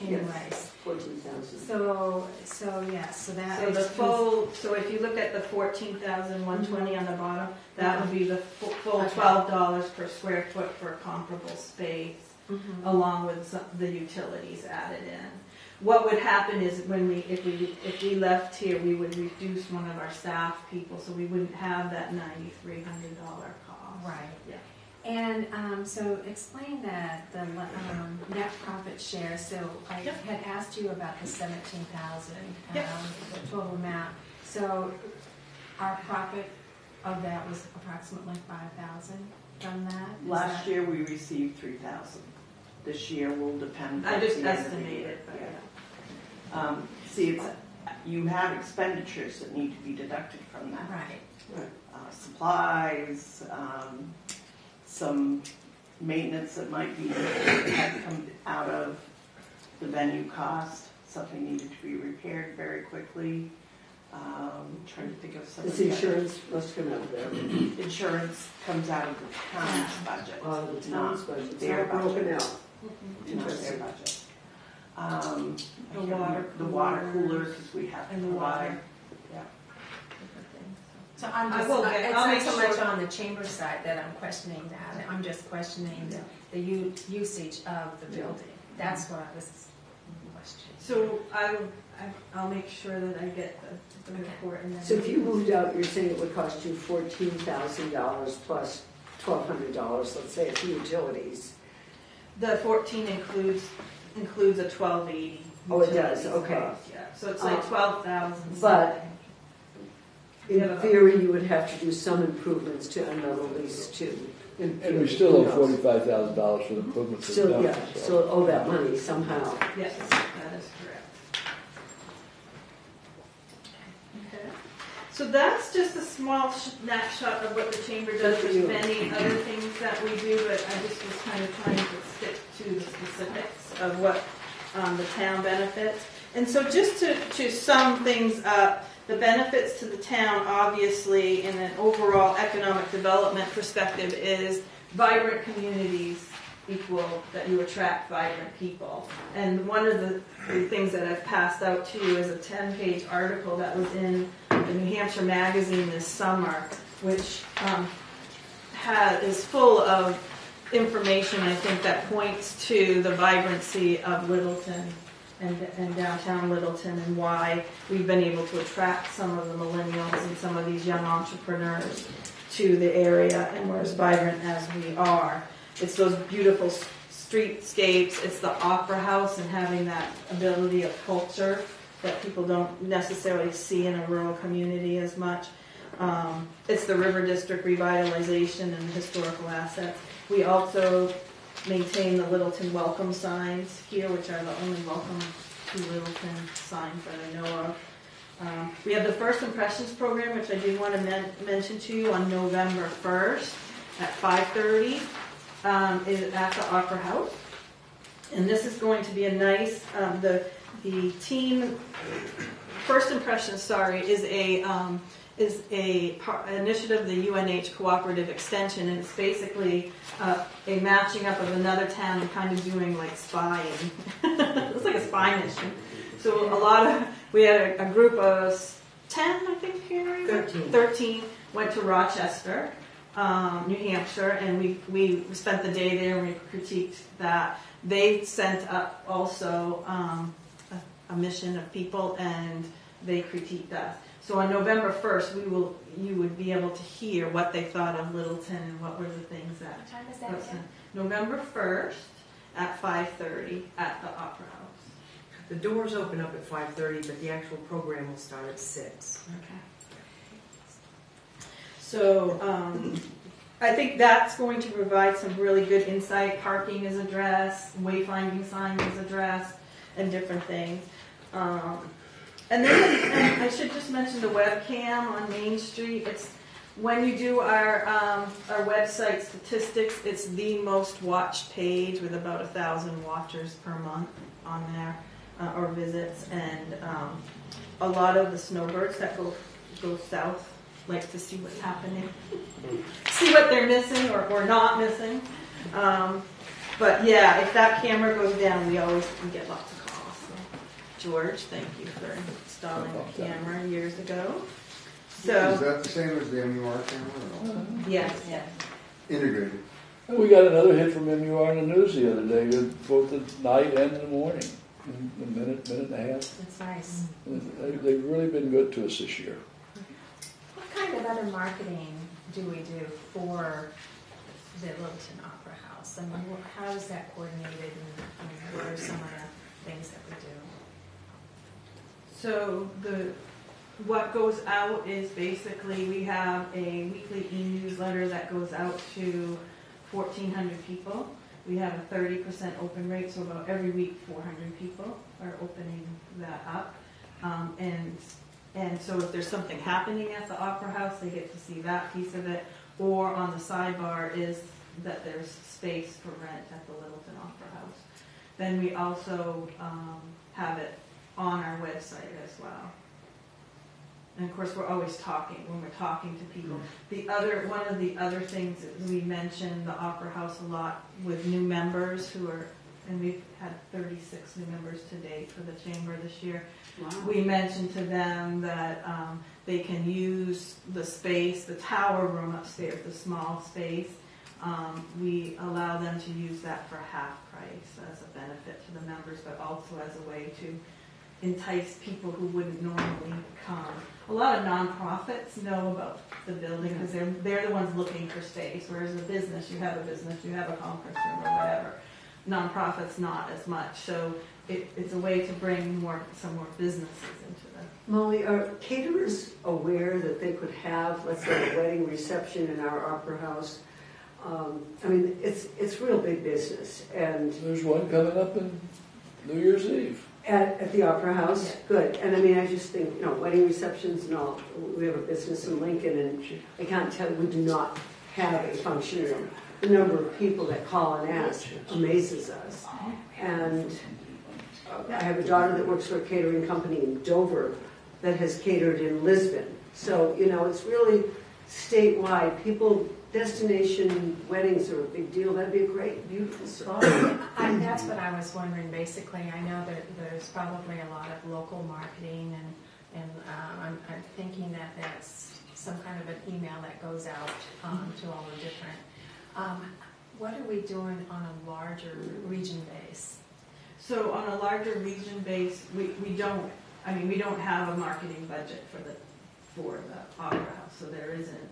S5: anyways.
S6: Yes, $14,000.
S5: So
S9: if you look at the $14,120 on the bottom, that would be the full $12 per square foot for a comparable space, along with the utilities added in. What would happen is if we left here, we would reduce one of our staff people, so we wouldn't have that $9,300 cost.
S5: Right.
S9: Yeah.
S5: And so explain that the net profit share. So I had asked you about the $17,000 the total amount. So our profit of that was approximately $5,000 from that.
S14: Last year we received $3,000. This year will depend.
S9: I just estimated.
S14: See, you have expenditures that need to be deducted from that.
S5: Right.
S14: Supplies, some maintenance that might be had come out of the venue cost. Something needed to be repaired very quickly. Trying to think of some.
S6: This insurance must come out of there.
S14: Insurance comes out of the town's budget.
S6: The town's budget. It's
S14: Their
S6: not broken
S14: budget.
S6: out.
S14: Not their budget.
S9: The
S14: water cooler, because we have to provide. Yeah.
S5: So I'm just,
S9: I'll
S5: it's
S9: make
S5: not so much
S9: sure.
S5: on the chamber side that I'm questioning that. I'm just questioning the usage of the building. That's what I was questioning.
S9: So I'll make sure that I get the report. And then
S6: So if you moved out, you're saying it would cost you $14,000 plus $1,200, let's say, for utilities.
S9: The 14 includes a $1,280.
S6: Oh, it does,
S9: utilities
S6: okay.
S9: cost, yeah. So it's like 12,000.
S6: But in theory, you would have to do some improvements to another lease too.
S7: And we still owe $45,000 for the improvements.
S6: Still,
S7: we've
S6: yeah,
S7: done, so.
S6: still owe that money somehow.
S9: Yes, that is correct.
S11: So that's just a small snapshot of what the chamber does. There's many other things that we do, but I just was kind of trying to stick to the specifics of what the town benefits. And so just to sum things up, the benefits to the town, obviously, in an overall economic development perspective, is vibrant communities equal that you attract vibrant people. And one of the things that I've passed out to you is a 10-page article that was in the New Hampshire Magazine this summer, which is full of information, I think, that points to the vibrancy of Littleton and downtown Littleton, and why we've been able to attract some of the millennials and some of these young entrepreneurs to the area, and we're as vibrant as we are. It's those beautiful streetscapes, it's the opera house and having that ability of culture that people don't necessarily see in a rural community as much. It's the River District revitalization and historical assets. We also maintain the Littleton welcome signs here, which are the only welcome to Littleton signs that I know of. We have the First Impressions program, which I did want to mention to you, on November 1st at 5:30 is at the Opera House. And this is going to be a nice, the team, First Impressions, is a initiative of the UNH Cooperative Extension, and it's basically a matching up of another town and kind of doing like spying. It's like a spy mission. So we had a group of 10, I think, here. 13 went to Rochester, New Hampshire, and we spent the day there and we critiqued that. They sent up also a mission of people, and they critiqued us. So on November 1st, you would be able to hear what they thought of Littleton and what were the things that.
S5: What time is that again?
S11: November 1st at 5:30 at the Opera House.
S15: The doors open up at 5:30, but the actual program will start at 6.
S11: Okay. So I think that's going to provide some really good insight. Parking is addressed, wayfinding sign is addressed, and different things. And then I should just mention the webcam on Main Street. It's when you do our website statistics, it's the most watched page with about 1,000 watchers per month on there, or visits, and a lot of the snowbirds that go south like to see what's happening, see what they're missing or not missing. But yeah, if that camera goes down, we get lots of calls. So, George, thank you for installing the camera years ago. So
S1: is that the same as the MUR camera? Or
S11: yes, yes.
S1: Integrated.
S7: We got another hit from MUR in the news the other day, both at night and in the morning, in a minute and a half.
S5: That's nice.
S7: They've really been good to us this year.
S5: What kind of other marketing do we do for the Littleton Opera House? I mean, how is that coordinated, and what are some of the things that we do?
S11: So what goes out is basically we have a weekly e-newsletter that goes out to 1,400 people. We have a 30% open rate, so about every week 400 people are opening that up. And so if there's something happening at the Opera House, they get to see that piece of it. Or on the sidebar is that there's space for rent at the Littleton Opera House. Then we also have it on our website as well. And of course, we're always talking when we're talking to people. One of the other things is we mention the Opera House a lot with new members and we've had 36 new members to date for the chamber this year. Wow. We mentioned to them that they can use the space, the tower room upstairs, the small space. We allow them to use that for half price as a benefit to the members, but also as a way to entice people who wouldn't normally come. A lot of nonprofits know about the building because they're the ones looking for space, whereas a business, you have a conference room or whatever. Nonprofits not as much, so it's a way to bring some more businesses into them.
S6: Molly, are caterers aware that they could have, let's say, a wedding reception in our Opera House? I mean, it's real big business, and
S7: there's one coming up in New Year's Eve.
S6: At the Opera House?
S5: Yeah.
S6: Good. And I mean, I just think, wedding receptions and all, we have a business in Lincoln, and I can't tell you, we do not have a function room. The number of people that call and ask amazes us. And I have a daughter that works for a catering company in Dover that has catered in Lisbon. So, it's really statewide. Destination weddings are a big deal. That'd be a great, beautiful spot.
S5: That's what I was wondering, basically. I know that there's probably a lot of local marketing, and I'm thinking that that's some kind of an email that goes out to all the different. What are we doing on a larger region base?
S9: So on a larger region base, we don't have a marketing budget for the Opera House, so there isn't,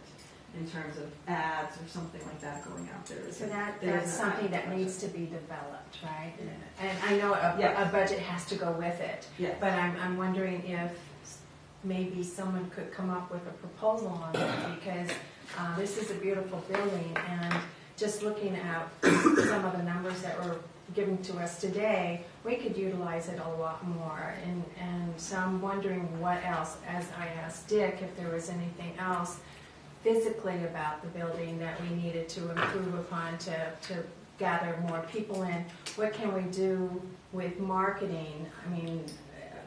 S9: in terms of ads or something like that going out there.
S5: So that's something that needs to be developed, right? And I know a budget has to go with it, but I'm wondering if maybe someone could come up with a proposal on that, because this is a beautiful building, and just looking at some of the numbers that were given to us today, we could utilize it a lot more. And so I'm wondering what else, as I asked Dick if there was anything else physically about the building that we needed to improve upon to gather more people in. What can we do with marketing,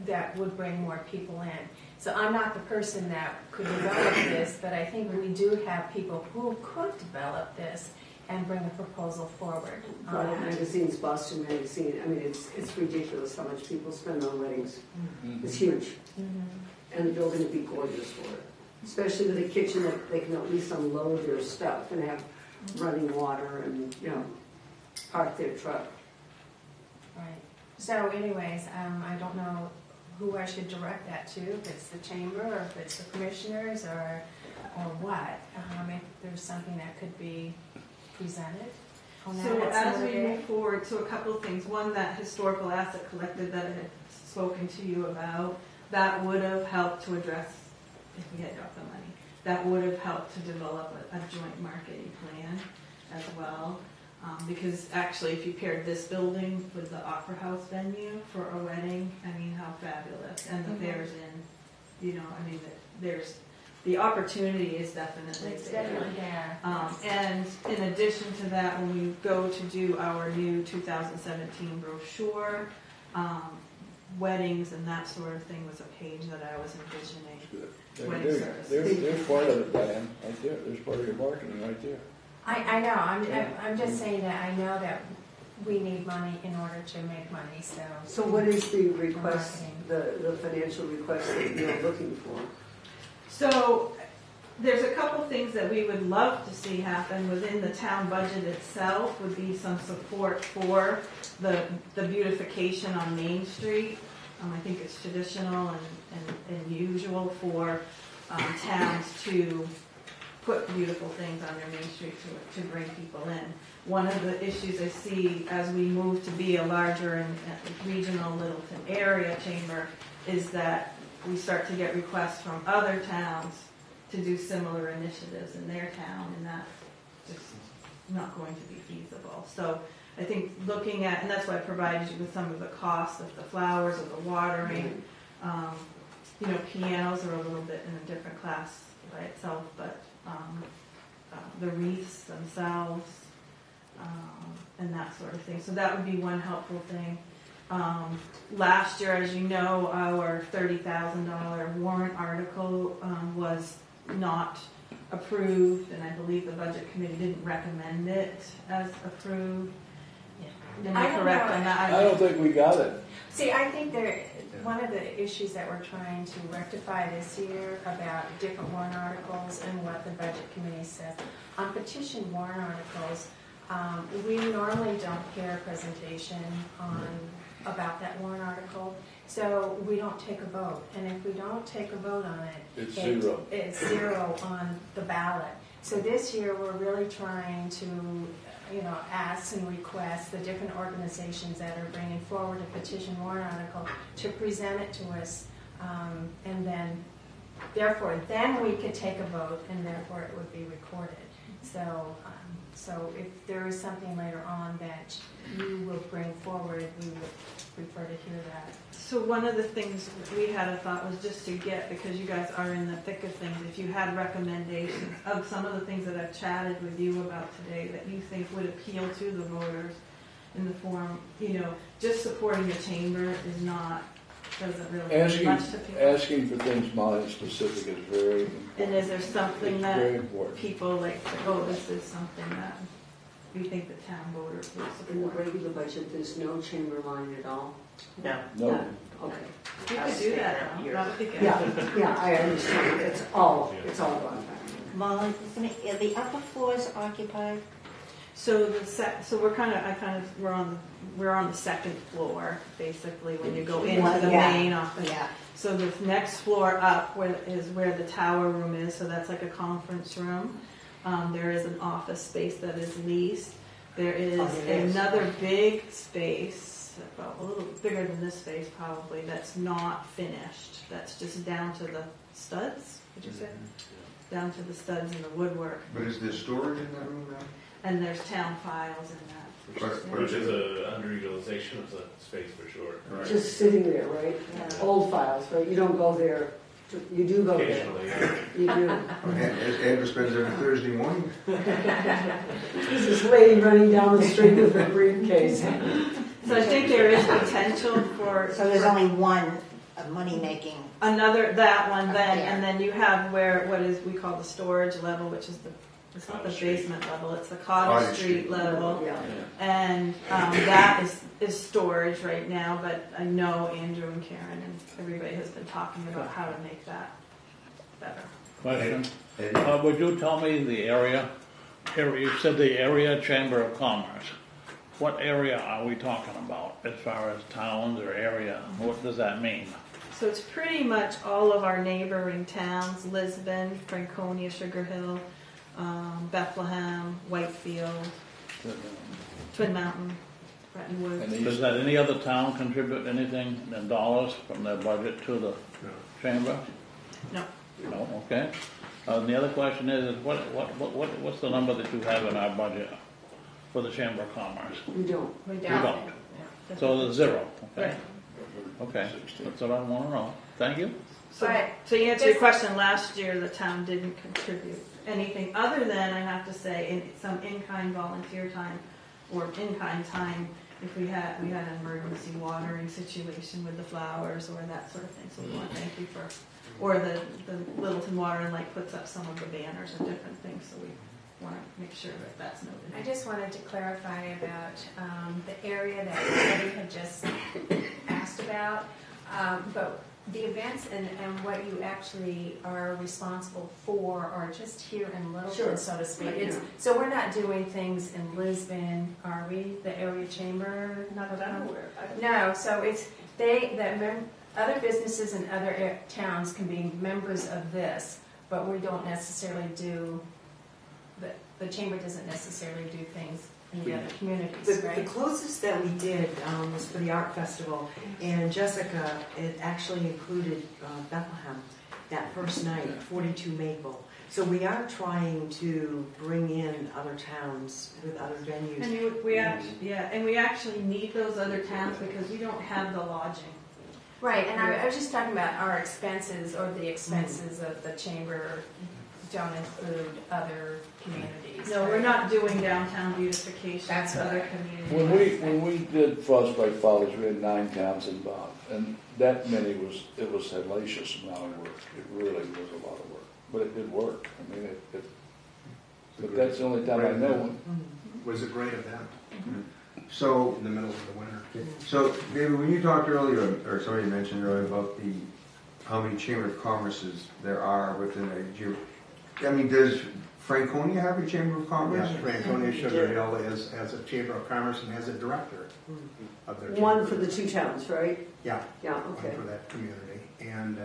S5: that would bring more people in? So I'm not the person that could develop this, but I think we do have people who could develop this and bring a proposal forward.
S6: Product magazines, Boston Magazine, it's ridiculous how much people spend on weddings. Mm-hmm. It's huge. Mm-hmm. And the building would be gorgeous for it. Especially with a kitchen that they can at least unload their stuff and have running water and, park their truck.
S5: Right. So anyways, I don't know who I should direct that to, if it's the chamber or if it's the commissioners or what. If there's something that could be presented on that.
S9: So as we move forward, a couple of things. One, that historical asset collective that I had spoken to you about, that would have helped to address, if we had got the money, that would have helped to develop a joint marketing plan as well. Because actually, if you paired this building with the Opera House venue for a wedding, how fabulous. And the fair's in, there's, the opportunity is definitely there.
S5: Definitely there.
S9: And in addition to that, when we go to do our new 2017 brochure, weddings and that sort of thing was a page that I was envisioning.
S7: There's part of it, Diane, right there. There's part of your marketing right there.
S5: I know. I'm just saying that I know that we need money in order to make money. So
S6: what is the request, the financial request that you're looking for?
S9: So there's a couple things that we would love to see happen within the town budget itself. Would be some support for the beautification on Main Street. I think it's traditional and usual for towns to put beautiful things on their Main Street to bring people in. One of the issues I see as we move to be a larger and regional Littleton area chamber is that we start to get requests from other towns to do similar initiatives in their town, and that's just not going to be feasible. So I think looking at, and that's why I provided you with some of the costs of the flowers, of the watering. Pianos are a little bit in a different class by itself, but the wreaths themselves and that sort of thing. So that would be one helpful thing. Last year, as you know, our $30,000 warrant article was not approved, and I believe the budget committee didn't recommend it as approved. Am I correct on that?
S7: I don't think we got it.
S5: See, I think one of the issues that we're trying to rectify this year about different warrant articles and what the budget committee says. On petition warrant articles, we normally don't hear a presentation about that warrant article, so we don't take a vote. And if we don't take a vote on it,
S7: it's zero.
S5: It's zero on the ballot. So this year we're really trying to ask and request the different organizations that are bringing forward a petition warrant article to present it to us, and then we could take a vote, and therefore it would be recorded. So if there is something later on that you will bring forward, we would prefer to hear that.
S11: So one of the things we had a thought was just to get, because you guys are in the thick of things, if you had recommendations of some of the things that I've chatted with you about today that you think would appeal to the voters in the form, just supporting the chamber is not, doesn't really do much to people.
S7: Asking for things Molly specific is very important.
S11: And is there something
S7: It's very
S11: that
S7: important.
S11: people like, oh, this is something that we think the town voters would
S6: In the
S11: support?
S6: regular budget, there's no chamber line at all?
S14: No.
S7: No.
S6: Okay.
S11: You could do that now. That would be good.
S6: Yeah, I understand. It's all gone back.
S4: Molly, are the upper floors occupied?
S11: So we're on the second floor, basically, when you go into the main office.
S4: Yeah.
S11: So the next floor up is where the tower room is, so that's like a conference room. There is an office space that is leased. There is another big space, about a little bigger than this space probably, that's not finished. That's just down to the studs, would you say? Down to the studs and the woodwork.
S1: But is there storage in that room now?
S11: And there's town files in that.
S8: Which is a underutilization of the space for sure.
S1: Right.
S6: Just sitting there, right?
S11: Yeah.
S6: Old files, right? You don't go there. You do go there.
S8: Occasionally, yeah.
S6: You do.
S1: Andrew spends every Thursday morning.
S6: There's this lady running down the street with her briefcase.
S11: So I think there is potential for.
S4: So there's only one money-making.
S11: That one then,
S4: Yeah.
S11: and then you have what we call the storage level, which is it's not the basement level, it's the Cottage Street level.
S6: Yeah.
S11: And that is storage right now, but I know Andrew and Karen and everybody has been talking about how to make that better.
S10: Question. Would you tell me the area? You said the area Chamber of Commerce. What area are we talking about as far as towns or area? What does that mean?
S11: So it's pretty much all of our neighboring towns: Lisbon, Franconia, Sugar Hill, Bethlehem, Whitefield, Twin Mountain, Bretton Woods.
S10: Does that any other town contribute anything in dollars from their budget to the chamber?
S11: No.
S10: No. Okay. And the other question is what's the number that you have in our budget for the Chamber of Commerce?
S6: We don't.
S11: We
S10: You
S11: don't.
S10: don't. So there's zero. Okay.
S11: Right.
S10: Okay. That's what I want to know. Thank you.
S11: So to answer your question, last year the town didn't contribute anything other than, I have to say, some in-kind volunteer time or in-kind time if we had an emergency watering situation with the flowers or that sort of thing. So we want to thank you for, or the Littleton Water and Light puts up some of the banners and different things. So we want to make sure that that's noted.
S5: I just wanted to clarify about the area that Betty had just asked about, but the events and what you actually are responsible for are just here in Littleton, so to speak. So we're not doing things in Lisbon, are we? The area chamber?
S15: Not that I'm aware of.
S5: No, so it's other businesses in other towns can be members of this, but we don't necessarily do. The chamber doesn't necessarily do things in the other communities,
S15: The
S5: right?
S15: closest that we did was for the art festival, and Jessica, it actually included Bethlehem that first night, 42 Maple. So we are trying to bring in other towns with other venues.
S11: And we actually need those other towns because we don't have the lodging.
S5: Right, and I was just talking about our expenses or the expenses of the chamber don't include other communities.
S11: No, we're not doing downtown beautification.
S5: That's
S11: other communities.
S7: When we did Frostbite Fathers, we had 9 towns involved, and that many it was hellacious amount of work. It really was a lot of work, but it did work. I mean, but that's the only time I know one.
S13: It was a great event.
S1: So
S13: in the middle of the winter.
S1: So, David, when you talked earlier, or somebody mentioned earlier about how many Chamber of Commerces there are within a does Franconia have a Chamber of Commerce?
S13: Yes, Franconia Sugar Hill has a Chamber of Commerce and has a director of their chamber.
S6: One for the 2 towns, right?
S13: Yeah.
S6: Yeah, okay.
S13: One for that community. And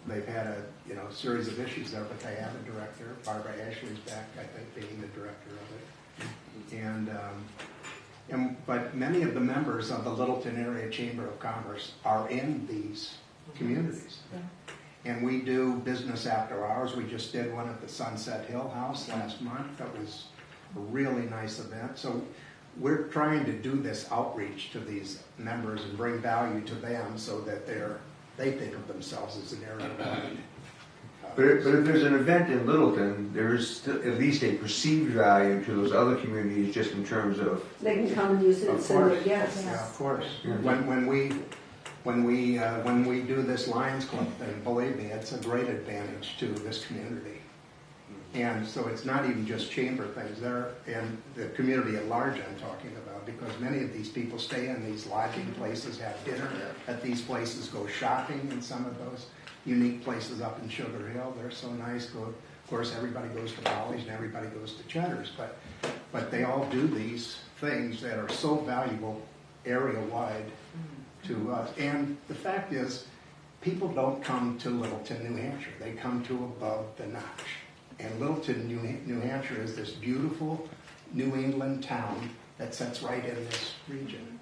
S13: they've had a series of issues there, but they have a director. Barbara Ashley's back, I think, being the director of it. But many of the members of the Littleton Area Chamber of Commerce are in these communities. And we do business after hours. We just did one at the Sunset Hill House last month. That was a really nice event. So we're trying to do this outreach to these members and bring value to them so that they think of themselves as an area wide.
S1: But if there's an event in Littleton, there is still at least a perceived value to those other communities just in terms of...
S6: They can come and use it and
S13: Of
S6: send their
S13: course.
S6: guests.
S13: Yeah, of course.
S1: Yeah.
S13: When we do this Lions Club thing, believe me, it's a great advantage to this community. And so it's not even just chamber things there, and the community at large I'm talking about, because many of these people stay in these lodging places, have dinner at these places, go shopping in some of those unique places up in Sugar Hill. They're so nice. Of course, everybody goes to Bolly's and everybody goes to Cheddar's, but they all do these things that are so valuable area-wide to us. And the fact is, people don't come to Littleton, New Hampshire. They come to above the notch. And Littleton, New Hampshire is this beautiful New England town that sits right in this region.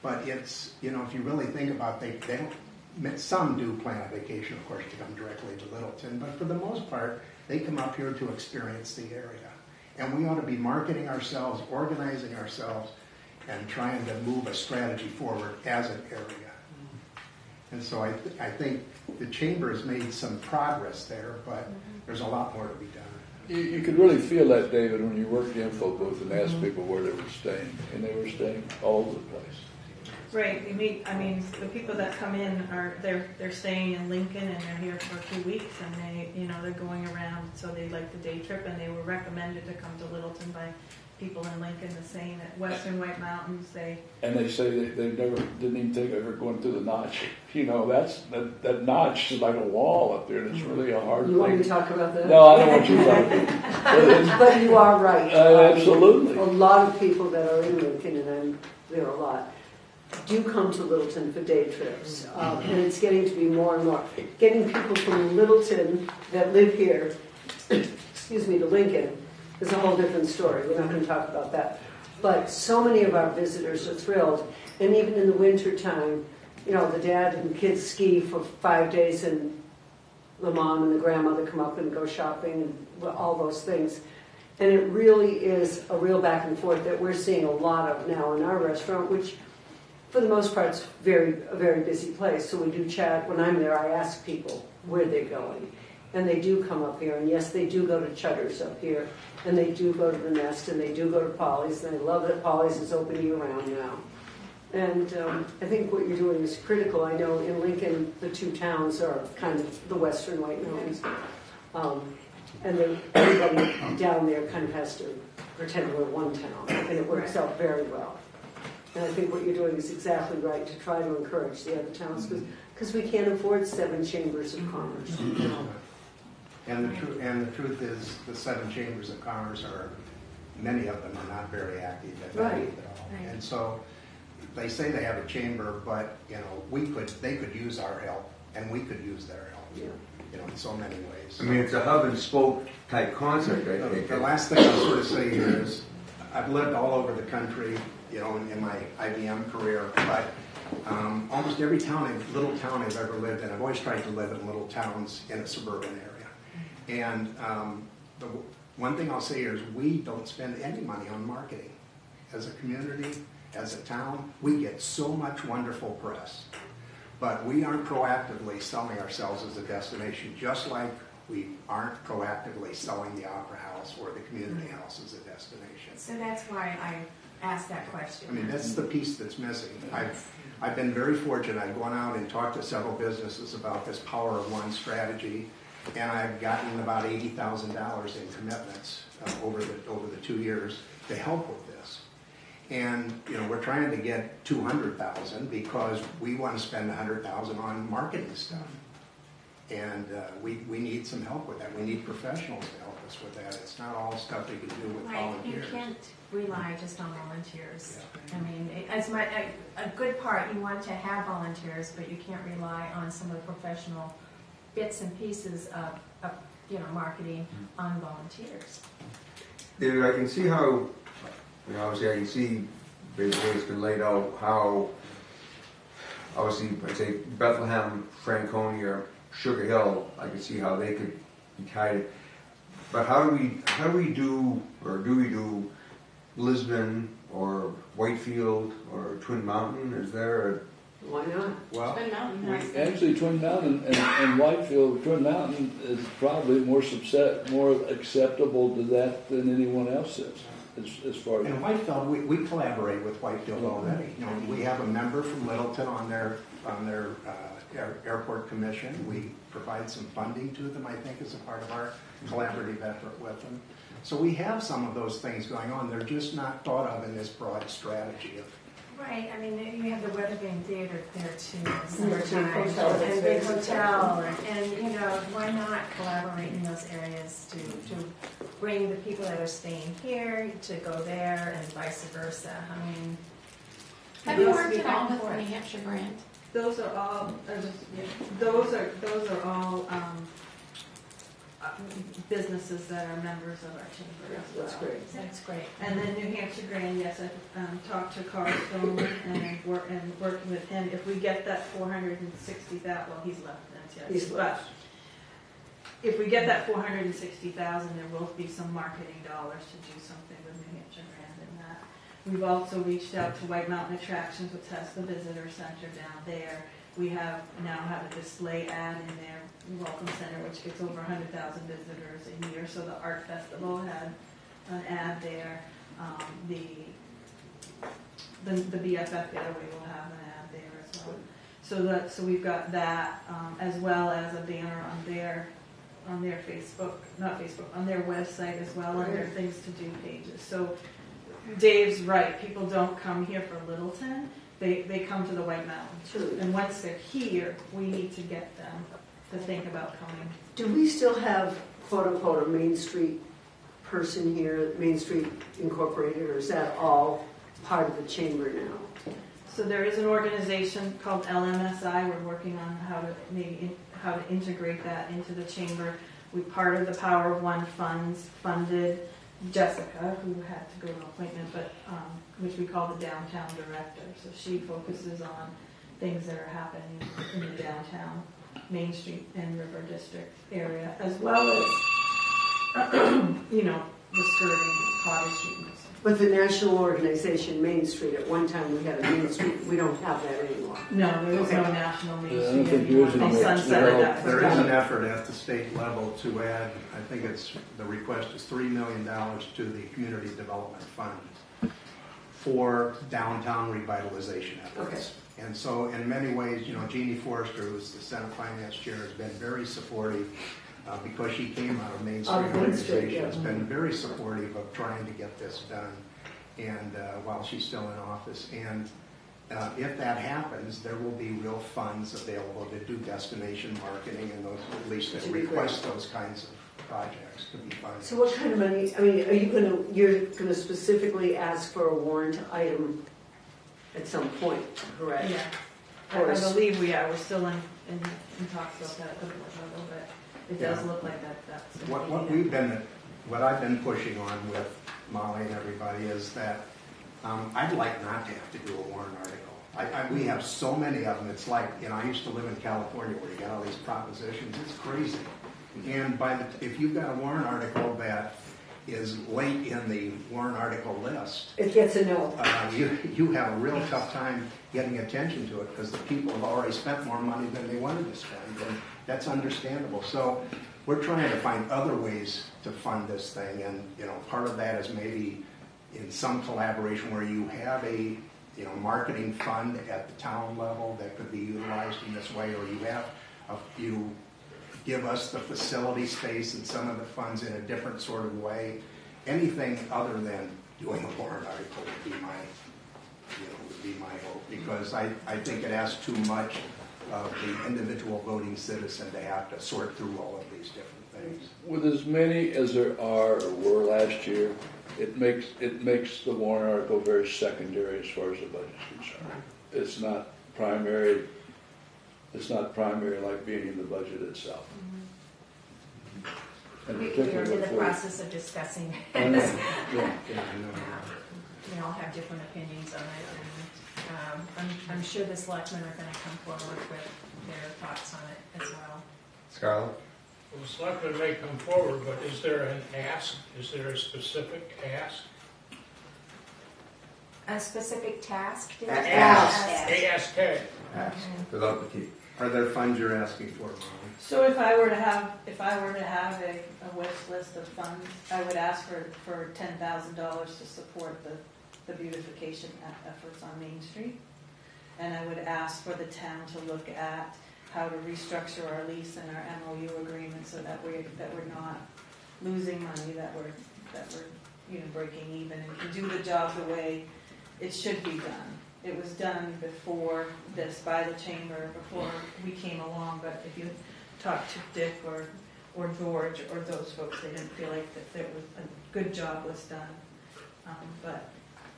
S13: But it's, if you really think about it, they don't, some do plan a vacation, of course, to come directly to Littleton, but for the most part, they come up here to experience the area. And we ought to be marketing ourselves, organizing ourselves, and trying to move a strategy forward as an area. And so I think the chamber has made some progress there, but there's a lot more to be done.
S7: You could really feel that, David, when you worked the info booth and asked people where they were staying, and they were staying all over the place.
S9: Right, the people that come in they're staying in Lincoln and they're here for 2 weeks and they're going around, so they like the day trip, and they were recommended to come to Littleton by people in Lincoln, saying that Western White Mountains,
S7: And they say they never didn't even think of ever going through the notch. That notch is like a wall up there, and it's really a hard thing.
S6: You want me to talk about that?
S7: No, I don't want you to talk about
S6: But you are right.
S7: absolutely.
S6: A lot of people that are in Lincoln, and I'm there a lot, do come to Littleton for day trips. And it's getting to be more and more. Getting people from Littleton that live here, to Lincoln, is a whole different story. We're not going to talk about that. But so many of our visitors are thrilled. And even in the winter time, the dad and kids ski for 5 days, and the mom and the grandmother come up and go shopping and all those things. And it really is a real back and forth that we're seeing a lot of now in our restaurant, which for the most part is a very busy place. So we do chat. When I'm there, I ask people where they're going. And they do come up here, and yes, they do go to Cheddar's up here, and they do go to the Nest, and they do go to Polly's, and I love that Polly's is open year-round now. And I think what you're doing is critical. I know in Lincoln, the two towns are kind of the Western White Mountains, and everybody down there kind of has to pretend we're one town, and it works out very well. And I think what you're doing is exactly right, to try to encourage the other towns, because we can't afford 7 chambers of commerce.
S13: And the truth is, the 7 chambers of commerce many of them are not very active at all. Right. And so they say they have a chamber, but they could use our help, and we could use their help. Yeah. In so many ways.
S1: It's a hub and spoke type concept, I think.
S13: The last thing I'll sort of say here is, I've lived all over the country, in my IBM career, but almost every little town I've ever lived in, I've always tried to live in little towns in a suburban area. And the one thing I'll say here is, we don't spend any money on marketing. As a community, as a town, we get so much wonderful press. But we aren't proactively selling ourselves as a destination, just like we aren't proactively selling the Opera House or the Community House as a destination.
S5: So that's why I asked that question.
S13: That's the piece that's missing. I've been very fortunate. I've gone out and talked to several businesses about this Power of One strategy, and I've gotten about $80,000 in commitments over the 2 years to help with this. And we're trying to get $200,000 because we want to spend $100,000 on marketing stuff. And we need some help with that. We need professionals to help us with that. It's not all stuff we can do with volunteers.
S5: You can't rely just on volunteers. Yeah. A good part, you want to have volunteers, but you can't rely on some of the professional bits and pieces of marketing on volunteers.
S1: David, I can see how, obviously I can see basically it's been laid out how, obviously I'd say Bethlehem, Franconia Sugar Hill, I could see how they could be tied. But how do we do Lisbon or Whitefield or Twin Mountain? Is there a...
S6: Why not?
S1: Well,
S12: Twin Mountain has
S7: Actually, Twin Mountain and Whitefield, Twin Mountain is probably more acceptable to that than anyone else is, as far as.
S13: In Whitefield, we collaborate with Whitefield already. You know, we have a member from Littleton on their airport commission. We provide some funding to them, I think, as a part of our collaborative effort with them. So we have some of those things going on. They're just not thought of in this broad strategy of.
S5: Right, I mean, you have the Weathervane Theater there too,
S6: Hotel,
S5: summertime, and big
S6: that's
S5: hotel, and you know, why not collaborate in those areas to bring the people that are staying here to go there and vice versa, I mean.
S12: Have you
S5: those
S12: worked
S5: be
S12: at all
S5: back and
S12: with the
S5: forth.
S12: New Hampshire grant?
S11: Those are all, businesses that are members of our chamber as well.
S6: That's great.
S5: That's great.
S11: And then New Hampshire Grand, yes, I talked to Carl Stone and worked with him. If we get that 460,000, well, he's left, yes.
S6: He's left.
S11: But if we get that 460,000, there will be some marketing dollars to do something with New Hampshire Grand in that. We've also reached out to White Mountain Attractions, which has the visitor center down there. We now have a display ad in their Welcome Center, which gets over 100,000 visitors a year. So the art festival had an ad there. The BFF Getaway will have an ad there as well. So we've got that as well as a banner on their Facebook, not Facebook, on their website as well, on their things to do pages. So Dave's right. People don't come here for Littleton. They come to the White Mountains.
S6: True.
S11: And once they're here, we need to get them to think about coming.
S6: Do we still have, quote unquote, a Main Street person here, Main Street Incorporated, or is that all part of the chamber now?
S11: So there is an organization called LMSI. We're working on how to integrate that into the chamber. We part of the Power of One funds funded Jessica, who had to go to an appointment, but which we call the downtown director. So she focuses on things that are happening in the downtown, Main Street and River District area, as well as the skirting, Cottage Street. And stuff.
S6: But the national organization, Main Street, at one time we had a Main Street, we don't have that anymore.
S11: No, there is no
S6: Okay.
S11: national Main
S7: Yeah, I don't
S11: Street
S7: think there is
S11: anymore. They
S7: anymore.
S11: sunsetted that.
S13: There is an effort at the state level to add, I think the request is $3 million to the Community Development Fund for downtown revitalization efforts.
S6: Okay.
S13: And so in many ways, Jeannie Forrester, who's the Senate Finance Chair, has been very supportive because she came out of Main Street organization. Has been very supportive of trying to get this done, and while she's still in office. And if that happens, there will be real funds available to do destination marketing and those, at least that request those kinds of projects to be funded.
S6: So what kind of money, I mean, you're gonna specifically ask for a warrant item at some point, correct?
S11: Yeah, I believe we are. We're still in talks about that a little bit. It does look like that's
S13: What I've been pushing on with Molly and everybody is that I'd like not to have to do a warrant article. We have so many of them. It's like, I used to live in California where you got all these propositions. It's crazy. And if you've got a warrant article that is late in the warrant article list,
S6: it gets a no.
S13: You have a real tough time getting attention to it because the people have already spent more money than they wanted to spend, and that's understandable. So we're trying to find other ways to fund this thing, and part of that is maybe in some collaboration where you have a marketing fund at the town level that could be utilized in this way, or you give us the facility space and some of the funds in a different sort of way. Anything other than doing a warrant article would be my hope, because I think it asks too much of the individual voting citizen to have to sort through all of these different things.
S7: With as many as there were last year, it makes the warrant article very secondary as far as the budget is concerned. It's not primary. It's not primary like being in the budget itself. And
S5: We're
S7: particularly
S5: in the
S7: for-
S5: process of discussing
S7: I know.
S5: this.
S7: Yeah.
S5: We all have different opinions on it, and I'm sure the selectmen are going to come forward with their thoughts on it as well.
S1: Scarlett?
S10: Well, the selectmen may come forward, but is there an ask? Is there a specific ask?
S5: A specific task?
S10: ASK.
S1: Ask, without the T.
S13: Are there funds you're asking for, Molly?
S9: So if I were to have a wish list of funds, I would ask for $10,000 to support the beautification efforts on Main Street. And I would ask for the town to look at how to restructure our lease and our MOU agreement so that we're not losing money, that we're breaking even and can do the job the way it should be done. It was done before this by the chamber, before we came along, but if you talk to Dick or George or those folks, they didn't feel like that there was a good job was done.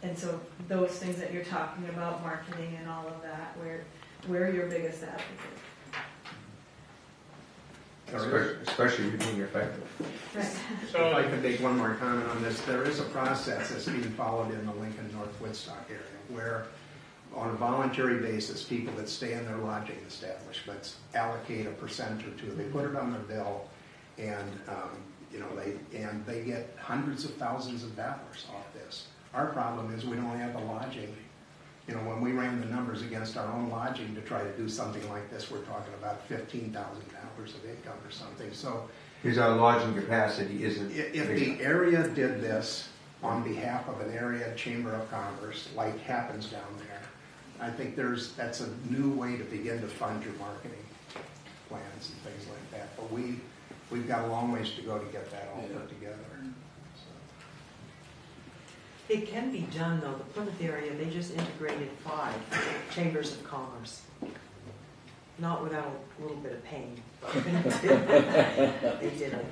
S9: And so those things that you're talking about, marketing and all of that, we're your biggest advocate.
S1: Especially you being effective.
S9: Right.
S13: So if I could make one more comment on this, there is a process that's being followed in the Lincoln North Woodstock area where on a voluntary basis, people that stay in their lodging establishments allocate a percent or two. They put it on their bill, and they get hundreds of thousands of dollars off this. Our problem is we don't have the lodging. When we ran the numbers against our own lodging to try to do something like this, we're talking about $15,000 of income or something. So,
S1: because our lodging capacity isn't.
S13: If the area did this on behalf of an area chamber of commerce, like happens down there, I think that's a new way to begin to fund your marketing plans and things like that. But we've got a long ways to go to get that all put together.
S15: It can be done, though. The Plymouth area, they just integrated 5 chambers of commerce. Not without a little bit of pain. They did it.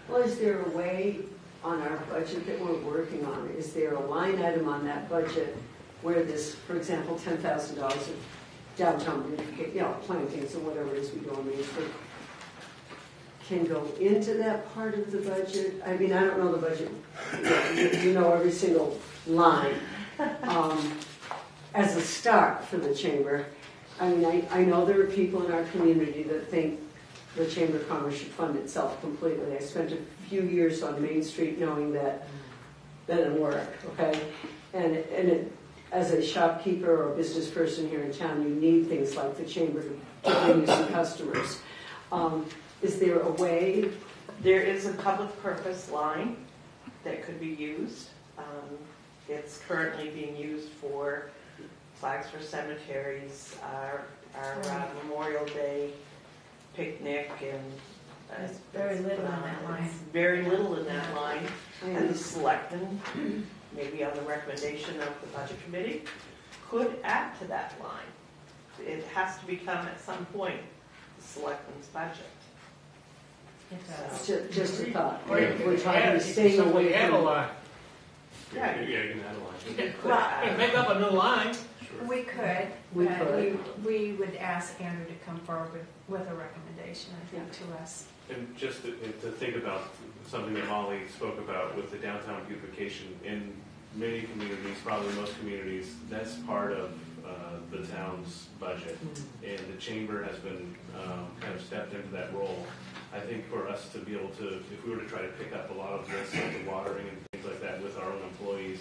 S6: Well, is there a way on our budget that we're working on? Is there a line item on that budget where this, for example, $10,000 of downtown beautification, plantings or whatever it is we do on Main Street, can go into that part of the budget? I mean, I don't know the budget. You know every single line. As a start for the chamber, I mean, I know there are people in our community that think the Chamber of Commerce should fund itself completely. I spent a few years on Main Street knowing that didn't work, okay? And as a shopkeeper or a business person here in town, you need things like the chamber to bring you some customers. Is there a way?
S14: There is a public purpose line that could be used. It's currently being used for flags for cemeteries, our Memorial Day picnic, and
S5: There's very little in that line.
S14: It's very little in that line. And the selectmen, maybe on the recommendation of the budget committee, could add to that line. It has to become at some point the selectmen's budget.
S6: Just a thought.
S10: Or
S6: We're trying to stay away
S10: add a
S6: from.
S10: line.
S8: Yeah, you can add a line.
S10: You can make up a new line.
S5: We could,
S6: We
S5: but
S6: could.
S5: we would ask Andrew to come forward with a recommendation, I think, to us.
S8: And just to think about something that Molly spoke about with the downtown beautification, in many communities, probably most communities, that's part of the town's budget. And the chamber has been kind of stepped into that role. I think for us to be able to, if we were to try to pick up a lot of this, like the watering and things like that with our own employees,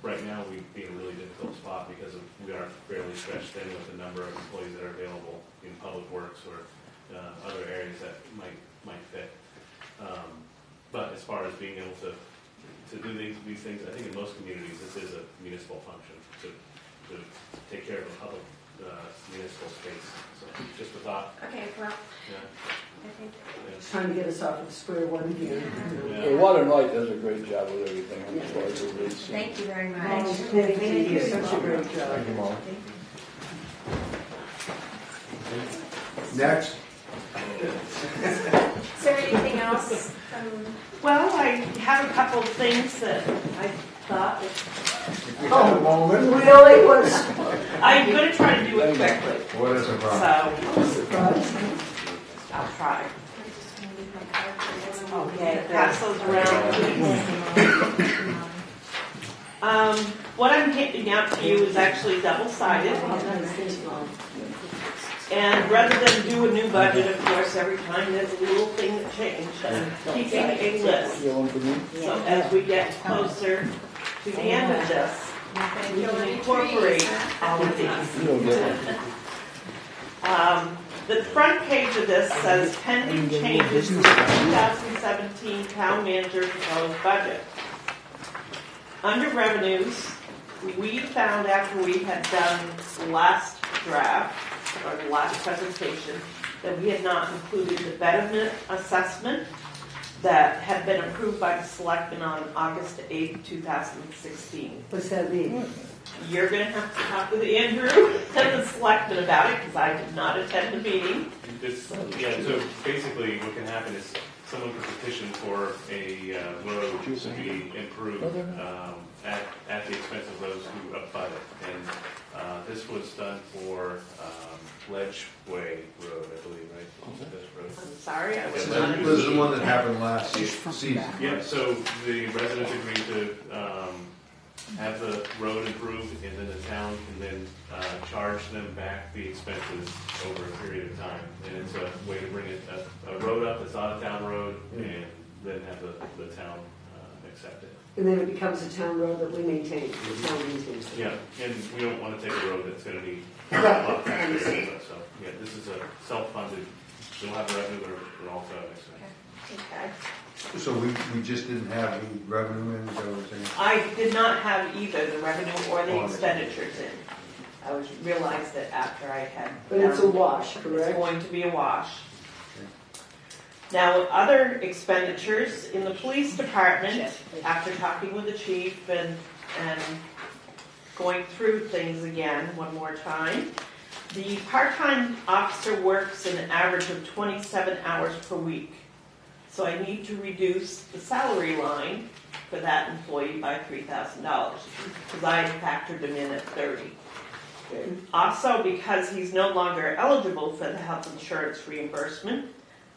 S8: right now we'd be in a really difficult spot because we are fairly stretched thin with the number of employees that are available in public works or other areas that might fit. But as far as being able to do these things, I think in most communities this is a municipal function to take care of a public municipal space. So just a thought.
S5: Okay, well,
S8: Yeah.
S5: I think.
S6: Just trying to get us off of square one here.
S7: The Water and Light does a great job with everything as far as the rates.
S5: Thank you very much.
S6: Oh, thank you. Such a great job.
S1: Thank you, Molly. Next.
S5: Is there anything else?
S14: Well, I have a couple of things that I thought.
S1: If we have a moment.
S6: Really? What's
S14: I'm going to try to do it quickly.
S1: What is a problem?
S14: So, I'll try. Okay, pass those around, please. What I'm handing out to you is actually double-sided. And rather than do a new budget, of course, every time there's a little thing that changed, I'm keeping a list.
S7: You want to begin?
S14: So as we get closer to the end of this, we can incorporate all of these.
S7: You don't get one.
S14: The front page of this says pending changes to the 2017 town manager proposed budget. Under revenues, we found after we had done the last draft, or the last presentation, that we had not included the betterment assessment that had been approved by the selectmen on August 8, 2016.
S6: What's that mean?
S14: You're going to have to talk with Andrew and the selectmen about it, because I did not attend the meeting.
S8: So basically what can happen is someone could petition for a road to be improved at the expense of those who abut it. And this was done for Ledgeway Road, I believe, right? This road.
S14: I'm sorry, I was
S1: That
S14: not.
S1: was the one that happened last season.
S8: Yeah, so the residents agreed to have the road improved, and then the town can then charge them back the expenses over a period of time. And it's a way to bring it a road up that's not a town road, and then have the town accept it.
S6: And then it becomes a town road that we maintain, the town maintains it.
S8: Yeah, and we don't want to take a road that's going to be
S6: Right.
S8: a lot faster. So yeah, this is a self-funded. We'll have revenue, but we're also have expense.
S14: Okay.
S1: So we just didn't have any revenue in, is that what you're saying?
S14: I did not have either the revenue or the expenditures in. I was realized that after I had.
S6: But it's a wash,
S14: It's
S6: correct?
S14: going to be a wash. Now, other expenditures in the police department, after talking with the chief and going through things again one more time, the part-time officer works an average of 27 hours per week. So I need to reduce the salary line for that employee by $3,000, because I had factored him in at 30. Also, because he's no longer eligible for the health insurance reimbursement,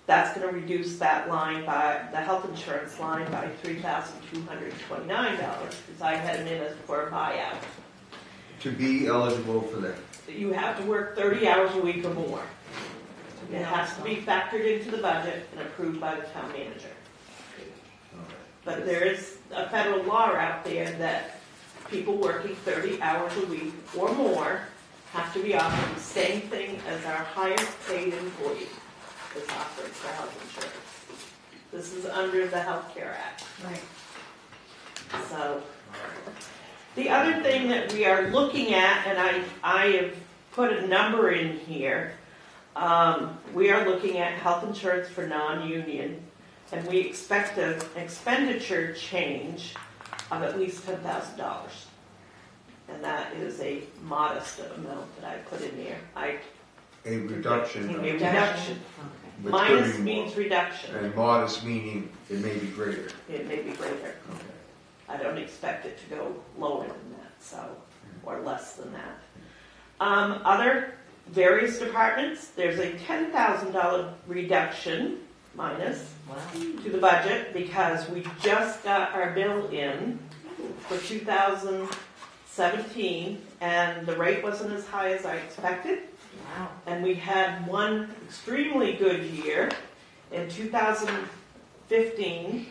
S14: that's going to reduce that line by, the health insurance line, by $3,229, because I had him in as for a buyout.
S1: To be eligible for that.
S14: You have to work 30 hours a week or more. It has to be factored into the budget and approved by the town manager. But there is a federal law out there that people working 30 hours a week or more have to be offered the same thing as our highest paid employee is offered for health insurance. This is under the Health Care Act.
S5: Right.
S14: So, the other thing that we are looking at, and I have put a number in here, we are looking at health insurance for non-union, and we expect an expenditure change of at least $10,000. And that is a modest amount that I put in there.
S1: A reduction.
S14: A reduction.
S1: Which
S14: Minus
S1: could be more.
S14: means reduction.
S1: And modest meaning it may be greater.
S14: It may be greater.
S1: Okay.
S14: I don't expect it to go lower than that, so, or less than that. Other various departments, there's a $10,000 reduction, minus, to the budget, because we just got our bill in for 2017, and the rate wasn't as high as I expected.
S4: Wow.
S14: And we had one extremely good year in 2015.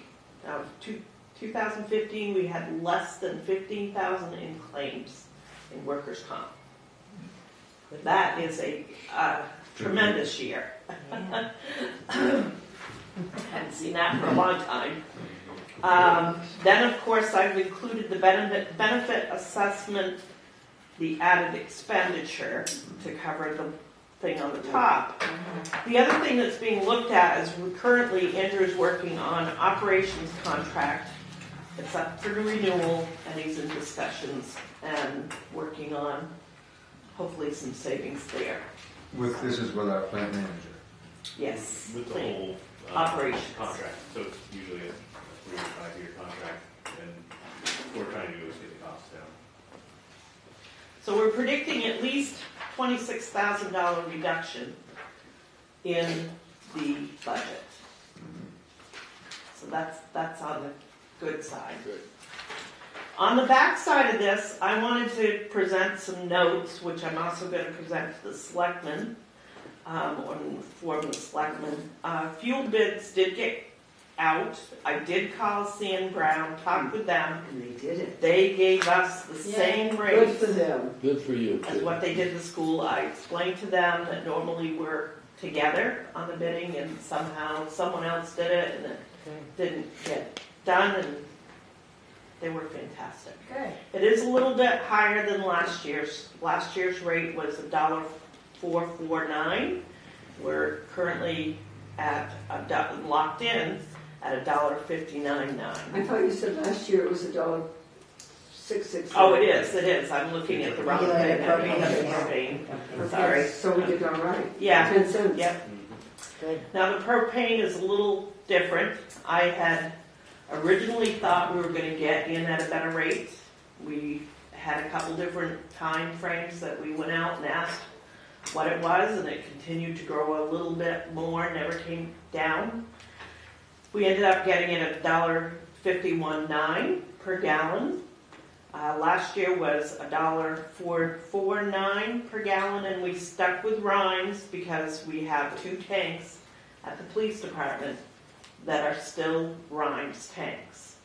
S14: 2015, we had less than 15,000 in claims in workers' comp. That is a tremendous year. Hadn't seen that for a long time. Then, of course, I've included the benefit assessment, the added expenditure to cover the thing on the top. The other thing that's being looked at is currently Andrew's working on operations contract. It's up for renewal, and he's in discussions and working on hopefully some savings there.
S1: This is with our plant manager.
S14: Yes.
S8: With the whole
S14: operations
S8: contract. So it's usually a 3 to 5 year contract, and what we're trying to do is get the costs down.
S14: So we're predicting at least $26,000 reduction in the budget. So that's on the good side.
S7: Good.
S14: On the back side of this, I wanted to present some notes, which I'm also going to present to the selectmen. on for the selectmen. Fuel bids did get out. I did call San Brown, talked with them.
S6: And they did it.
S14: They gave us the same
S6: Good
S14: rate
S6: for them.
S7: Good for you.
S14: as what they did in the school. I explained to them that normally we're together on the bidding and somehow someone else did it and it didn't get done, and they were fantastic.
S6: Okay.
S14: It is a little bit higher than last year's. Last year's rate was $1.449. We're currently at locked in at $1.599.
S6: I thought you said last year it was $1.666.
S14: Oh, it is. It is. I'm looking at the wrong
S6: Yeah,
S14: thing. I mean,
S6: propane.
S14: that's propane.
S6: Okay,
S14: Sorry.
S6: so we did all right.
S14: Yeah.
S6: 10 cents.
S14: Yep.
S4: Good.
S14: Now the propane is a little different. I had originally thought we were going to get in at a better rate. We had a couple different time frames that we went out and asked what it was, and it continued to grow a little bit more, never came down. We ended up getting it at $1.519 per gallon. Last year was $1.449 per gallon, and we stuck with Rhymes because we have 2 tanks at the police department that are still Rhymes tanks.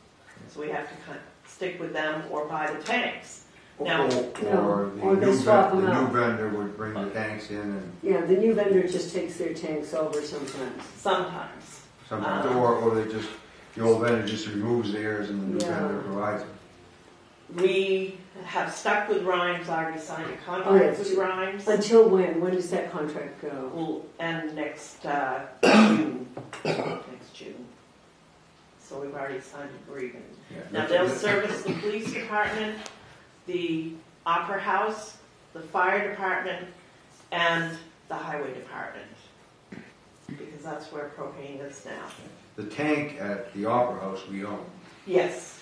S14: So we have to kind of stick with them or buy the tanks. Now,
S1: Or
S6: they
S1: the
S6: swap them
S1: new
S6: out.
S1: vendor would bring the tanks in and
S6: Yeah, the new vendor just takes their tanks over sometimes.
S14: sometimes.
S1: sometimes, or they just, the old vendor just removes theirs and the new
S6: Yeah.
S1: vendor provides them.
S14: We have stuck with Rhymes. I already signed a
S6: Oh,
S14: contract
S6: yes.
S14: with Rhymes.
S6: Until when? When does that contract go?
S14: Will end next June. Next June. So we've already signed an agreement.
S1: Yeah.
S14: Now they'll service the police department, the opera house, the fire department, and the highway department. Because that's where propane is now.
S1: The tank at the Opera House we own.
S14: Yes.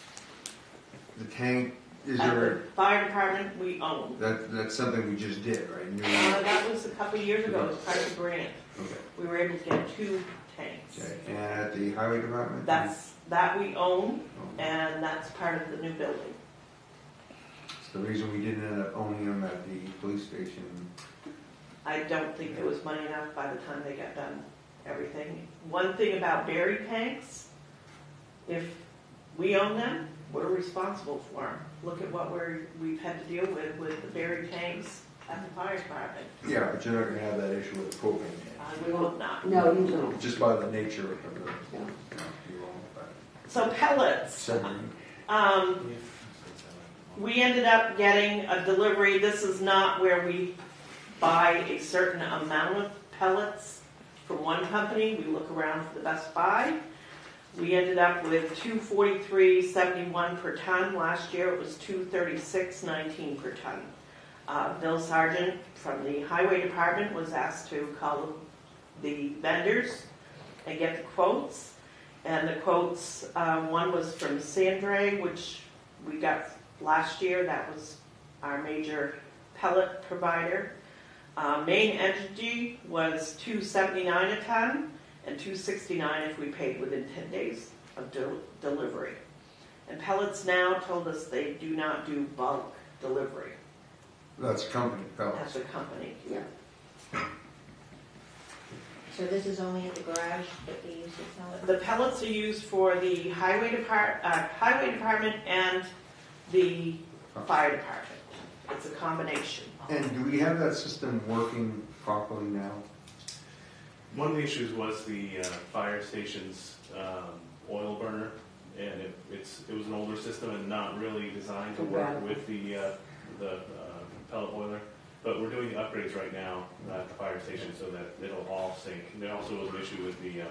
S1: The tank, is
S14: At
S1: there,
S14: the fire department, we own.
S1: that's something we just did, right?
S14: That was a couple of years ago as part of the grant.
S1: Okay.
S14: We were able to get 2 tanks.
S1: Okay. And at the highway department?
S14: That we own, and that's part of the new building.
S1: It's the reason we didn't end up owning them at the police station.
S14: I don't think there was money enough by the time they got done everything. One thing about buried tanks, if we own them, we're responsible for them. Look at what we've had to deal with the buried tanks at the fire department.
S1: Yeah, but you're not gonna have that issue with the propane tank.
S14: We will not.
S6: No, you don't.
S1: Just by the nature of the,
S6: Yeah.
S1: you won't, but
S14: So pellets.
S1: submarine.
S14: We ended up getting a delivery. This is not where we buy a certain amount of pellets from one company. We look around for the best buy. We ended up with $243.71 per ton. Last year it was $236.19 per ton. Bill Sargent from the highway department was asked to call the vendors and get the quotes. And the quotes, one was from Sandre, which we got last year. That was our major pellet provider. Main Energy was $279 a ton and $269 if we paid within 10 days of delivery. And Pellets Now told us they do not do bulk delivery.
S1: That's a company, pellets.
S14: That's a company.
S6: Yeah.
S4: So this is only at the garage that they use the pellet?
S14: The pellets are used for the highway department and the fire department. It's a combination.
S1: And do we have that system working properly now?
S8: One of the issues was the fire station's oil burner, and it was an older system and not really designed to work with the pellet boiler. But we're doing the upgrades right now at the fire station so that it'll all sync. And there also was an issue with the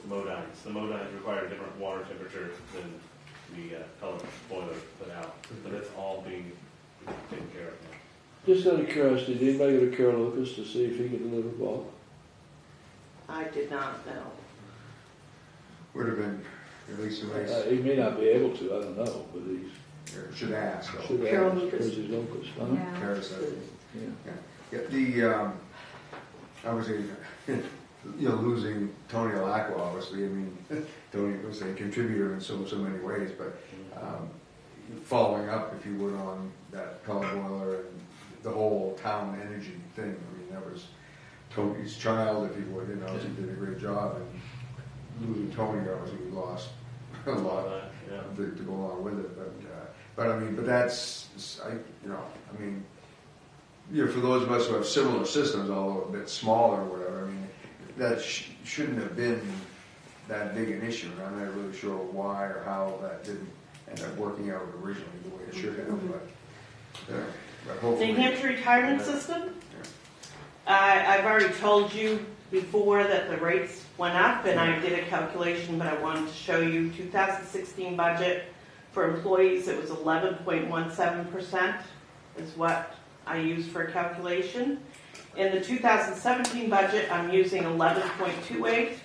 S8: modines. The modines require a different water temperature than the pellet boiler put out. But it's all being taken care of now.
S7: Just out of curiosity, did anybody go to Carol Lucas to see if he could deliver bulk?
S14: I did not know.
S1: Would have been at least a nice,
S7: He may not be able to, I don't know, but he's.
S1: should ask. though.
S7: Should
S6: Carol
S7: ask,
S6: Lucas.
S7: because he's Lucas, huh?
S5: Yeah.
S1: Kara said.
S7: Yeah.
S1: Yeah, obviously, losing Tony Alacqua, obviously, I mean, Tony was a contributor in so many ways, but following up, if you would, on that pellet boiler and the whole town energy thing. I mean, that was Tony's child, if you would, you know, he did a great job, and losing Tony, obviously, we lost a lot to go along with it, but I mean, but that's, you know, I mean, you know, for those of us who have similar systems, although a bit smaller or whatever, I mean, that shouldn't have been that big an issue, and I'm not really sure why or how that didn't end up working out originally the way it should have, but hopefully.
S14: New Hampshire retirement system? I've already told you before that the rates went up, and I did a calculation, but I wanted to show you 2016 budget for employees. It was 11.17% is what I used for a calculation. In the 2017 budget, I'm using 11.28.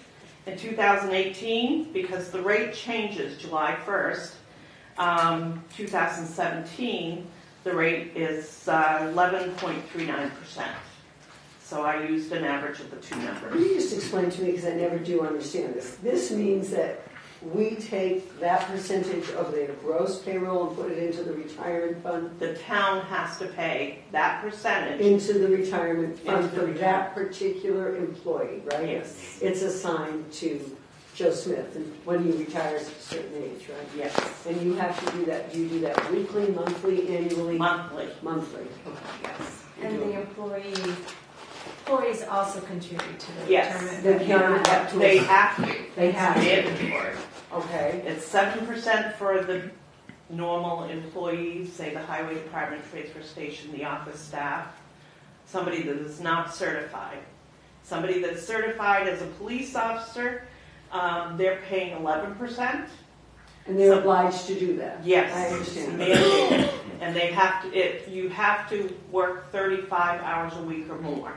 S14: In 2018, because the rate changes July 1st, 2017, the rate is 11.39%. So I used an average of the two numbers.
S6: Can you just explain to me, because I never do understand this. This means that we take that percentage of their gross payroll and put it into the retirement fund?
S14: The town has to pay that percentage.
S6: Into the retirement fund for that particular employee, right?
S14: Yes.
S6: It's assigned to Joe Smith, and when he retires at a certain age, right?
S14: Yes.
S6: And you have to do that, do you do that weekly, monthly, annually?
S14: Monthly.
S6: Monthly, okay.
S14: Yes.
S5: And the employees also contribute to the
S14: Yes.
S5: retirement.
S6: They have to.
S14: They have to.
S6: They have to.
S14: It's mandatory.
S6: Okay.
S14: It's 7% for the normal employees, say the highway department, transfer station, the office staff, somebody that is not certified. Somebody that's certified as a police officer, they're paying 11%.
S6: And they're obliged to do that?
S14: Yes.
S6: I understand.
S14: Mandated. And they have to, you have to work 35 hours a week or more.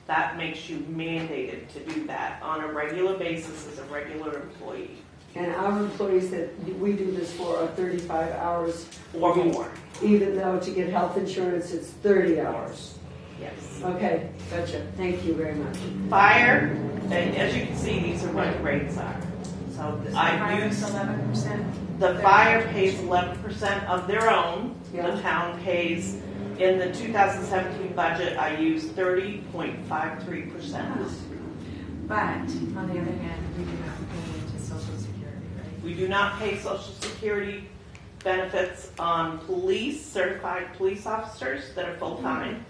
S14: That makes you mandated to do that on a regular basis as a regular employee.
S6: And our employees that we do this for are 35 hours
S14: Or more.
S6: Even though to get health insurance, it's 30 hours.
S14: Yes.
S6: Okay, gotcha. Thank you very much.
S14: Fire, and as you can see, these are what the rates are. So I use
S5: 11%.
S14: the fire pays 11% of their own.
S6: Yeah.
S14: The town pays. In the 2017 budget, I used 30.53%.
S5: But on the other hand, we do not pay into Social Security, right?
S14: We do not pay Social Security benefits on certified police officers that are full-time,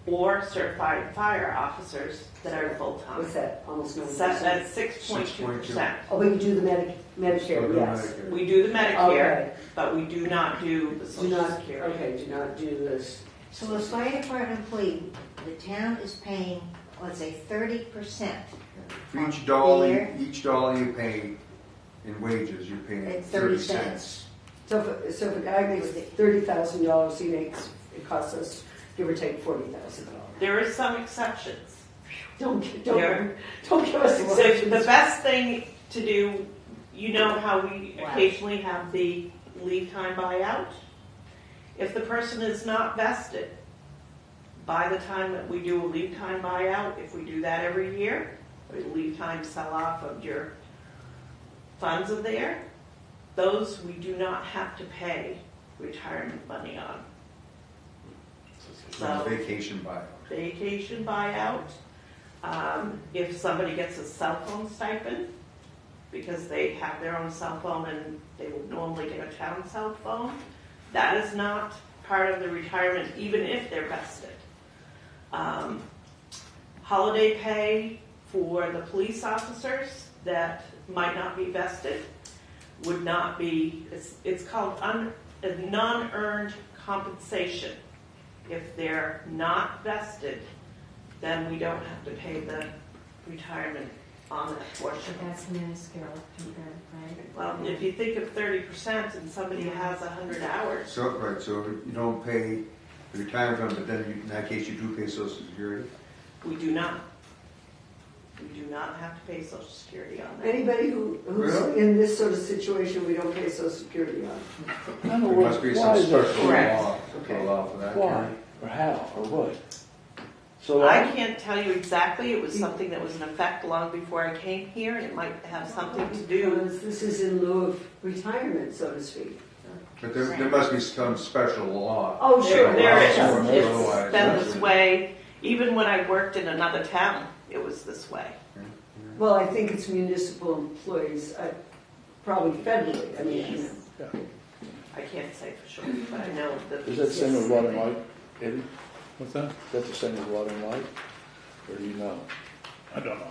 S14: or certified fire officers that are full-time.
S6: What's that? Almost 9%?
S14: That's 6.2%.
S6: Oh, but you do the Medicare, yes.
S14: We do the Medicare,
S6: Okay.
S14: but we do not do the Social Security.
S6: Okay, do not do this.
S4: So a fire department employee, the town is paying, let's say, 30%.
S1: For each dollar you pay in wages, you're paying
S4: It's
S1: 30 cents.
S6: So if a guy makes $30,000, it costs us, give or take, $40,000.
S14: There is some exceptions.
S6: Don't give us
S14: So the best thing to do, you know how we occasionally have the leave time buyout? If the person is not vested, by the time that we do a leave time buyout, if we do that every year, or leave time sell off of your funds are there, those we do not have to pay retirement money on.
S1: So vacation buyout.
S14: Vacation buyout. If somebody gets a cell phone stipend, because they have their own cell phone and they would normally get a town cell phone, that is not part of the retirement, even if they're vested. Holiday pay for the police officers that might not be vested would not be, it's called non-earned compensation. If they're not vested, then we don't have to pay the retirement on that portion.
S5: That's minuscule compared, right?
S14: Well, if you think of 30% and somebody has 100 hours.
S1: So you don't pay the retirement fund, but then in that case you do pay Social Security?
S14: We do not. We do not have to pay Social Security on that.
S6: Anybody who's
S1: Really?
S6: in this sort of situation, we don't pay Social Security on.
S7: In other
S1: There
S7: words,
S1: must be
S7: why
S1: some
S7: is there
S1: special
S14: Correct.
S1: law to allow for that.
S7: why or how or what? So
S14: I can't tell you exactly. It was something that was in effect long before I came here, and it might have something to do.
S6: Because this is in lieu of retirement, so to speak.
S1: But there must be some special law.
S6: Oh, sure.
S14: There is.
S1: Otherwise,
S14: It's been this way. Even when I worked in another town, it was this way.
S6: Well, I think it's municipal employees, probably federally, I mean.
S14: I can't say for sure, but I know that.
S7: Is that the same with water and light, Eddie?
S3: What's that?
S7: Is that the same with water and light? Or do you know?
S3: I don't know.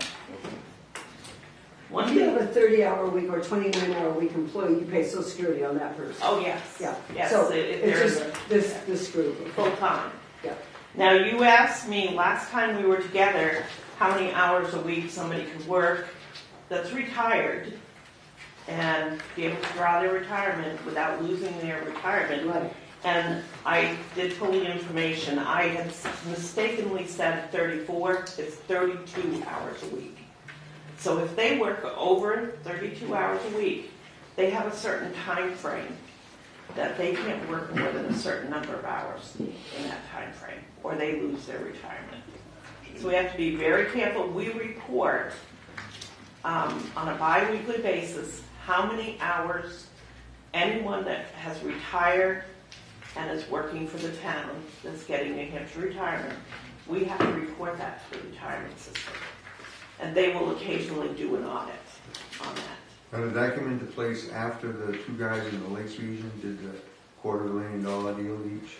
S6: If you have a 30-hour week or 29-hour week employee, you pay Social Security on that person.
S14: Oh, yes.
S6: Yeah.
S14: Yes,
S6: So
S14: if
S6: it's
S14: they're
S6: just this group.
S14: full time.
S6: Yeah.
S14: Now, you asked me last time we were together how many hours a week somebody could work that's retired and be able to draw their retirement without losing their retirement.
S6: Right.
S14: And I did pull the information. I had mistakenly said 34. It's 32 hours a week. So if they work over 32 hours a week, they have a certain time frame that they can't work more than a certain number of hours in that time frame, or they lose their retirement. So we have to be very careful. We report on a bi-weekly basis how many hours anyone that has retired and is working for the town that's getting New Hampshire retirement, we have to report that to the retirement system. And they will occasionally do an audit on that.
S1: Now, did that come into place after the two guys in the Lakes region did the $250 million deal each?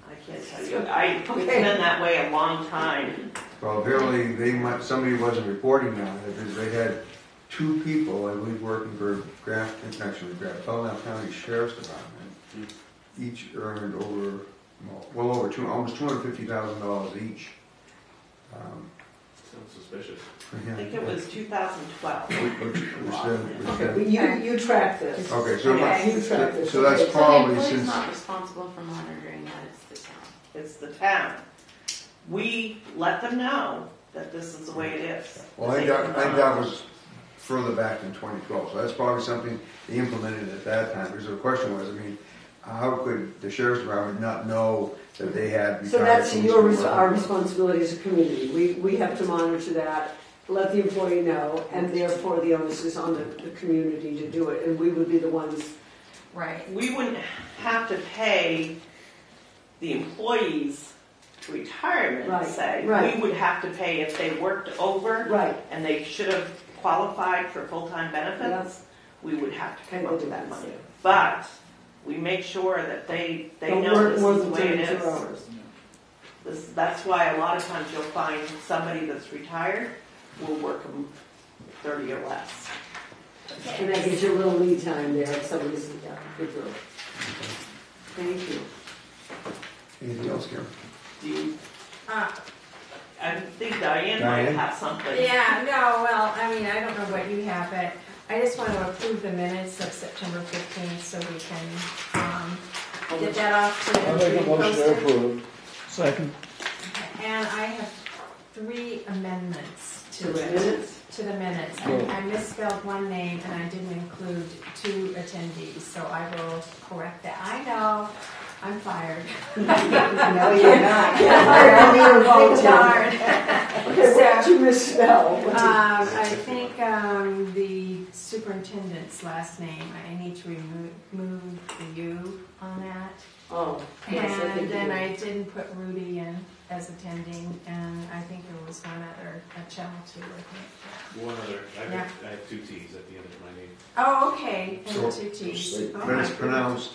S14: I can't tell you. It's been that way a long time.
S1: Well, apparently somebody wasn't reporting on it because they had two people, I believe, working for Belknap County Sheriff's Department. Each earned almost $250,000 each.
S8: Sounds suspicious.
S14: I think it was 2012.
S6: Okay, you track this.
S1: Okay, so
S6: you track this.
S1: So that's
S12: So the
S1: probably
S12: employee's
S1: since.
S12: not responsible for monitoring that, it's the town.
S14: It's the town. We let them know that this is the way it is.
S1: Well, I think that was further back than 2012, so that's probably something they implemented at that time. Because the question was, I mean, how could the sheriff's department not know that they had?
S6: So that's our responsibility as a community. We have to monitor that, let the employee know, and therefore the onus is on the community to do it, and we would be the ones.
S14: Right. We wouldn't have to pay the employees retirement, say.
S6: Right.
S14: We would have to pay if they worked over and they should have qualified for full-time benefits. We would have to come up with that money. But we make sure that they know this is the way it is. That's why a lot of times you'll find somebody that's retired will work them 30 or less.
S6: And that gives you a little lead time there if somebody's good through. Thank you.
S1: Anything else, Karen?
S14: Do you? I think Diane might have something.
S5: Yeah, no, well, I mean, I don't know what you have, but I just want to approve the minutes of September 15th so we can get that off to
S7: I make a motion to approve.
S3: Second.
S5: And I have 3 amendments to
S6: the
S5: it.
S6: minutes?
S5: To the minutes. I misspelled one name and I didn't include 2 attendees, so I will correct that. I know, I'm fired.
S6: No, you're not. Darn. Okay, what did you misspell?
S5: I think the superintendent's last name, I need to remove the U on that.
S6: Oh, yes, I think
S5: And then
S6: you
S5: I didn't put Rudy in as attending, and I think there was one other, a channel 2, I think.
S8: One other. I
S5: Yeah.
S8: have 2 T's at the end of my name.
S5: Oh, okay, and 2 T's.
S1: But it's pronounced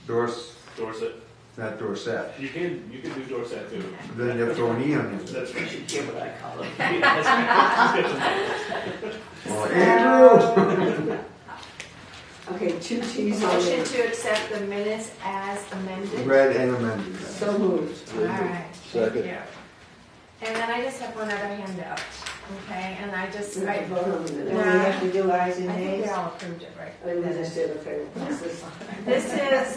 S8: Dorset.
S1: Not Dorset.
S8: You can do Dorset too.
S1: Then you have to throw an E on it.
S8: That's right.
S14: You hear what I call it.
S1: Andrew!
S6: Okay, 2 T's on
S5: Motion
S6: it.
S5: to accept the minutes as amended.
S1: Read and amended.
S6: So moved.
S5: All right,
S7: Second.
S5: thank you. And then I just have one other handout, okay, and I just,
S6: We have to vote on the minutes.
S5: Nah.
S4: We have to do ours in
S5: I think we
S4: days.
S5: all approved it, right?
S6: I just did, okay. What's this?
S5: This is,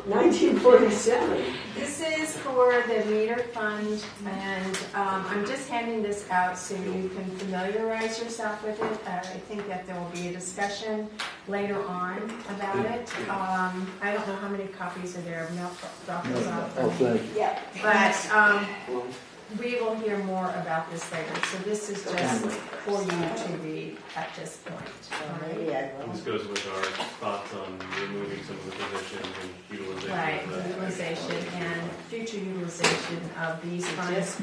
S6: 1947.
S5: this is for the meter fund, and I'm just handing this out so you can familiarize yourself with it. I think that there will be a discussion later on about it. I don't know how many copies are there, no, drop those off.
S7: Oh, thank you.
S6: Yeah.
S5: But we will hear more about this later, so this is just for you to read at this point. all right?
S8: This goes with our thoughts on removing some of the positions and utilization.
S5: Right,
S8: of the-
S5: utilization and future utilization of these funds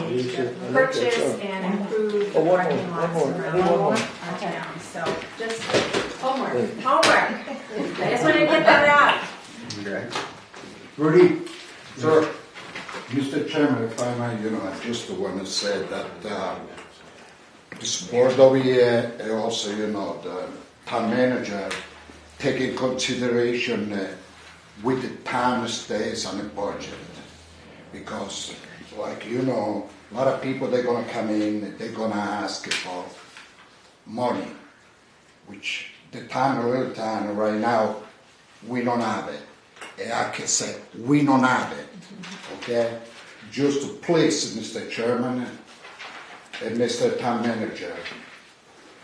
S7: These
S5: to
S7: are-
S5: purchase
S7: okay,
S5: and improve the
S7: Oh, one
S5: parking
S7: more,
S5: lots
S7: one more,
S5: around
S7: one more.
S5: our town. So just homework,
S7: Thank you.
S5: homework. I just wanted to get that out.
S1: Okay. Rudy? Sir?
S16: Mr. Chairman, if I may, I just want to say that this board over here, and also, the town manager, taking consideration with the town stays on the budget. Because, like, a lot of people, they're going to come in, they're going to ask for money, which the town of Littleton right now, we don't have it. And I can say, we don't have it. Okay? Just to please, Mr. Chairman and Mr. Town Manager,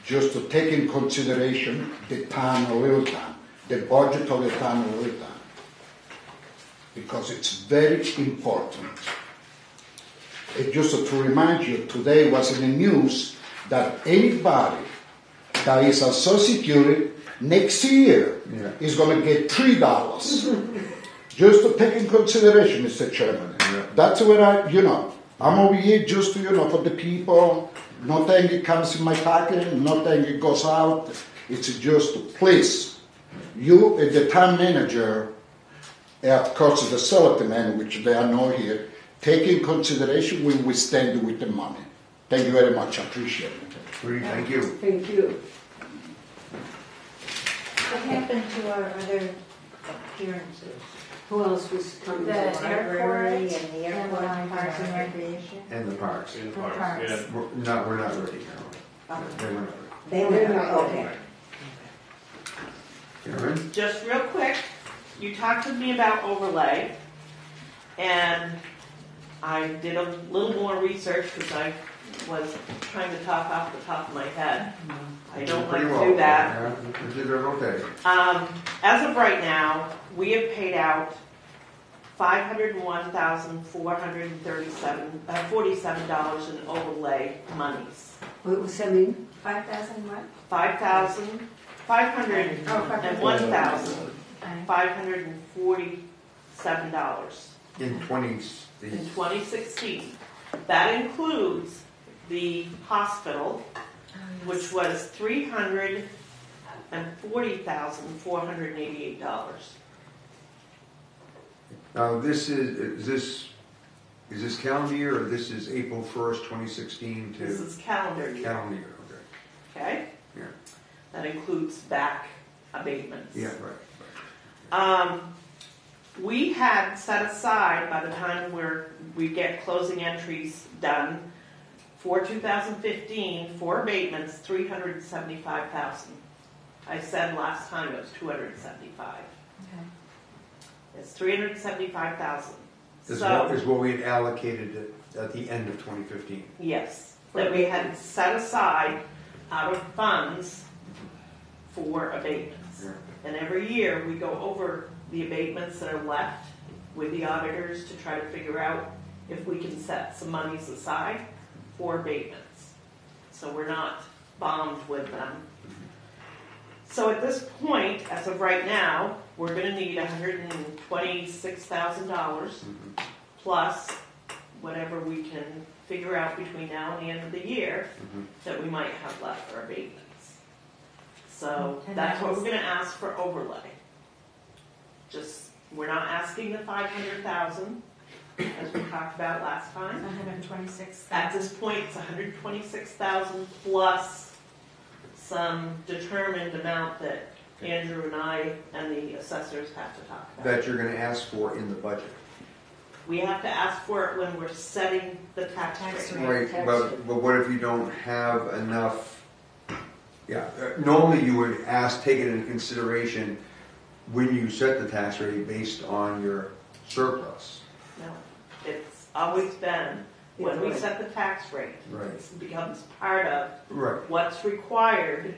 S16: just to take in consideration the town of Littleton, the budget of the town of Littleton, because it's very important. And just to remind you, today was in the news that anybody that is a Social Security next year is going to get $3. Just to take in consideration, Mr. Chairman.
S1: Yeah.
S16: That's what I'm over here just to, for the people. Nothing it comes in my pocket, nothing it goes out. It's just to please, you and the town manager, and of course the selectmen, which they are not here, take in consideration when we stand with the money. Thank you very much, I appreciate it.
S1: Rudy, thank you.
S6: Thank you.
S4: What happened to our other appearances?
S6: Who else was coming?
S5: The
S6: to
S4: Library
S5: airport
S4: and the airport,
S5: and the
S4: parks and
S5: library.
S4: recreation?
S1: And the parks.
S8: In the
S5: The
S8: parks,
S5: parks.
S8: yeah.
S1: We're not ready now. They were not ready.
S4: They were, okay.
S1: Karen?
S14: Just real quick, you talked with me about overlay, and I did a little more research because I was trying to talk off the top of my head. I don't like
S1: Pretty
S14: to
S1: well.
S14: do that.
S1: Yeah, you did it okay.
S14: As of right now, we have paid out $501,447 in overlay monies.
S6: What was that mean?
S5: 5,000 what?
S14: $501,547
S1: In 20, the,
S14: in 2016. That includes the hospital, which was $340,488.
S1: now this is this calendar year or this is April 1st, 2016 to?
S14: This is calendar year,
S1: Calendar year, okay.
S14: okay?
S1: Yeah.
S14: That includes back abatements.
S1: Yeah, right.
S14: We had set aside, by the time we get closing entries done, for 2015, for abatements, $375,000. I said last time it was 275.
S5: Okay.
S14: It's 375,000.
S1: Is
S14: So,
S1: what we had allocated at the end of 2015.
S14: yes, that we had set aside out of funds for abatements.
S1: Yeah.
S14: And every year, we go over the abatements that are left with the auditors to try to figure out if we can set some monies aside for abatements. So we're not bombed with them. So at this point, as of right now, we're going to need $126,000 plus whatever we can figure out between now and the end of the year that we might have left for abatements. So
S5: And
S14: that's
S5: that
S14: what
S5: was-
S14: we're going to ask for overlay. Just, we're not asking the $500,000 as we talked about last time.
S5: 126,000.
S14: At this point, it's $126,000 plus some determined amount that Andrew and I and the assessors have to talk about.
S1: That you're gonna ask for in the budget.
S14: We have to ask for it when we're setting the tax rate.
S1: Right, but what if you don't have enough? Yeah, normally you would take it into consideration when you set the tax rate based on your surplus.
S14: No, it's always been, when we
S6: Right.
S14: set the tax rate,
S1: Right.
S14: it becomes part of
S1: Right.
S14: what's required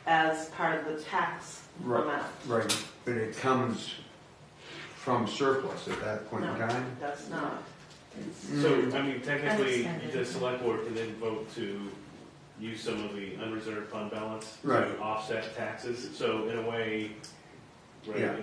S14: as part of the tax
S1: Right,
S14: amount.
S1: right, but it comes from surplus at that point in
S14: No,
S1: time?
S14: it does not.
S8: So, I mean, technically,
S5: Unexpended.
S8: the select board can then vote to use some of the unreserved fund balance
S1: Right.
S8: to offset taxes. So in a way, right,
S1: Yeah.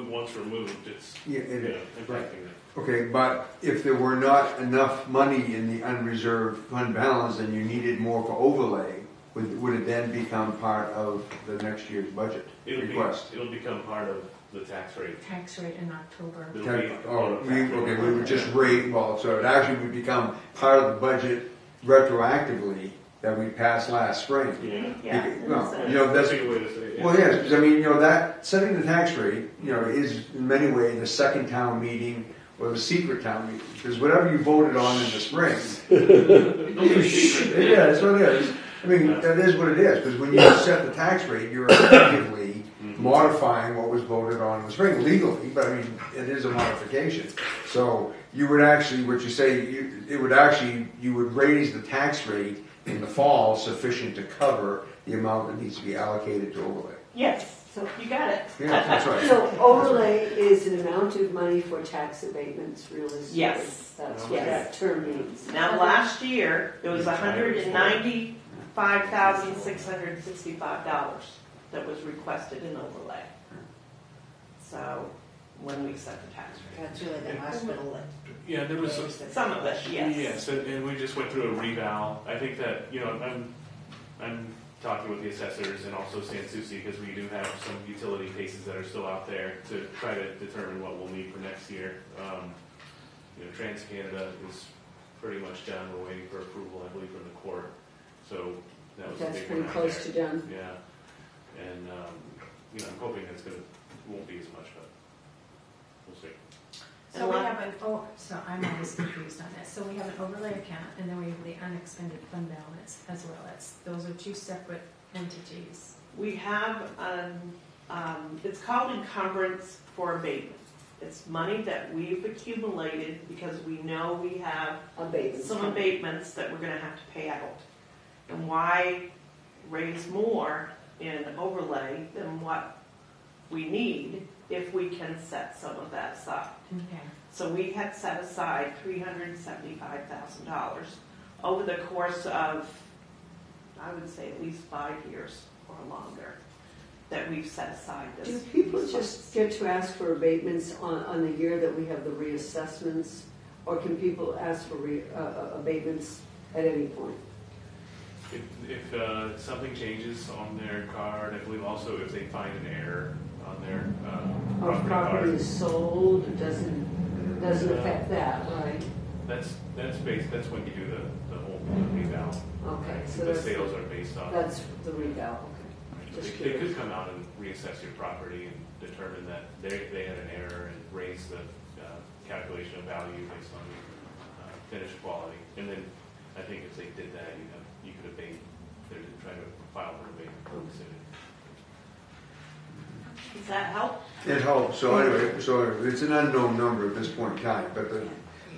S8: once removed, it's,
S1: Yeah, it
S8: you know,
S1: is, right.
S8: impacting it.
S1: Okay, but if there were not enough money in the unreserved fund balance and you needed more for overlay, would it then become part of the next year's budget request?
S8: It'll become part of the tax rate.
S5: Tax rate in October.
S8: It'll be
S1: Oh,
S8: part of
S1: okay, we would just rate, well, so it actually would become part of the budget retroactively that we passed last spring.
S8: Yeah.
S14: Yeah.
S1: Well, you know, that's,
S8: a good way to say it. Yeah.
S1: well, yes, because I mean, you know, that, setting the tax rate, you know, is in many ways the second town meeting or the secret town meeting, because whatever you voted on in the spring. Yeah, that's what it is. I mean, that is what it is, because when you set the tax rate, you're effectively modifying what was voted on in the spring legally, but I mean, it is a modification. So you would actually, what you say, you would raise the tax rate in the fall sufficient to cover the amount that needs to be allocated to overlay.
S14: Yes, so you got it.
S1: Yeah, that's right.
S6: So overlay is an amount of money for tax abatements, realistically.
S14: Yes.
S6: That's what
S14: Yes.
S6: that term means.
S14: Now, last year, it was $195,665 that was requested in overlay. So, when we set the tax rate.
S4: That's really the hospital that.
S8: Yeah, there was
S14: Some of it, yes.
S8: Yes, and we just went through a reval. I think that, you know, I'm talking with the assessors and also Sanssouci because we do have some utility cases that are still out there to try to determine what we'll need for next year. You know, TransCanada is pretty much done. We're waiting for approval, I believe, from the court. So that was a
S6: That's
S8: big
S6: pretty
S8: one out
S6: close
S8: there.
S6: to done.
S8: Yeah, and you know, I'm hoping won't be as much, but we'll see.
S5: So we have so I'm always confused on this. So we have an overlay account and then we have the unexpended fund balance as well. Those are two separate entities.
S14: We have, it's called encumbrance for abatement. It's money that we've accumulated because we know we have some abatements that we're gonna have to pay out. And why raise more in overlay than what we need if we can set some of that aside?
S5: Okay.
S14: So we had set aside $375,000 over the course of, I would say, at least 5 years or longer that we've set aside this.
S6: Do people just get to ask for abatements on the year that we have the reassessments? Or can people ask for abatements at any point?
S8: If something changes on their card, I believe also if they find an error on their
S6: Or if property is sold, it doesn't affect that, right?
S8: That's when you do the whole reval.
S6: Okay, so
S8: The sales are based on.
S6: that's the reval, okay. Just
S8: They could
S6: curious.
S8: come out and reassess your property and determine that they had an error and raise the calculation of value based on finished quality. And then I think if they did that, you could abate, try to file for abatement for the city.
S14: Does that help?
S1: It helps, so anyway, it's an unknown number at this point in time, but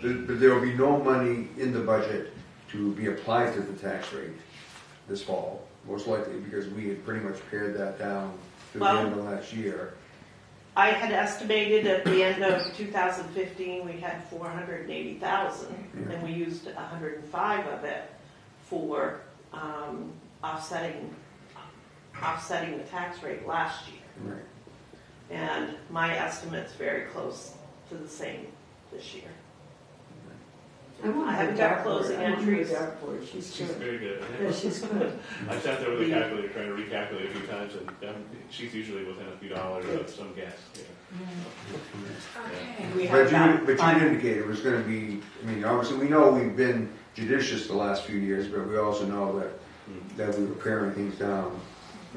S1: there will be no money in the budget to be applied to the tax rate this fall, most likely, because we had pretty much pared that down to the end of last year.
S14: I had estimated at the end of 2015, we had 480,000, and we used 105 of it for offsetting the tax rate last year.
S1: Right.
S14: And my estimate's very close to the same this year. I haven't got closing entries.
S8: She's very good.
S6: Yeah, she's good.
S8: I sat there with a calculator trying to recalculate a few times, and she's usually within a few dollars of some guess.
S5: Okay.
S1: But you indicated it was going to be, I mean, obviously we know we've been judicious the last few years, but we also know that we were paring things down.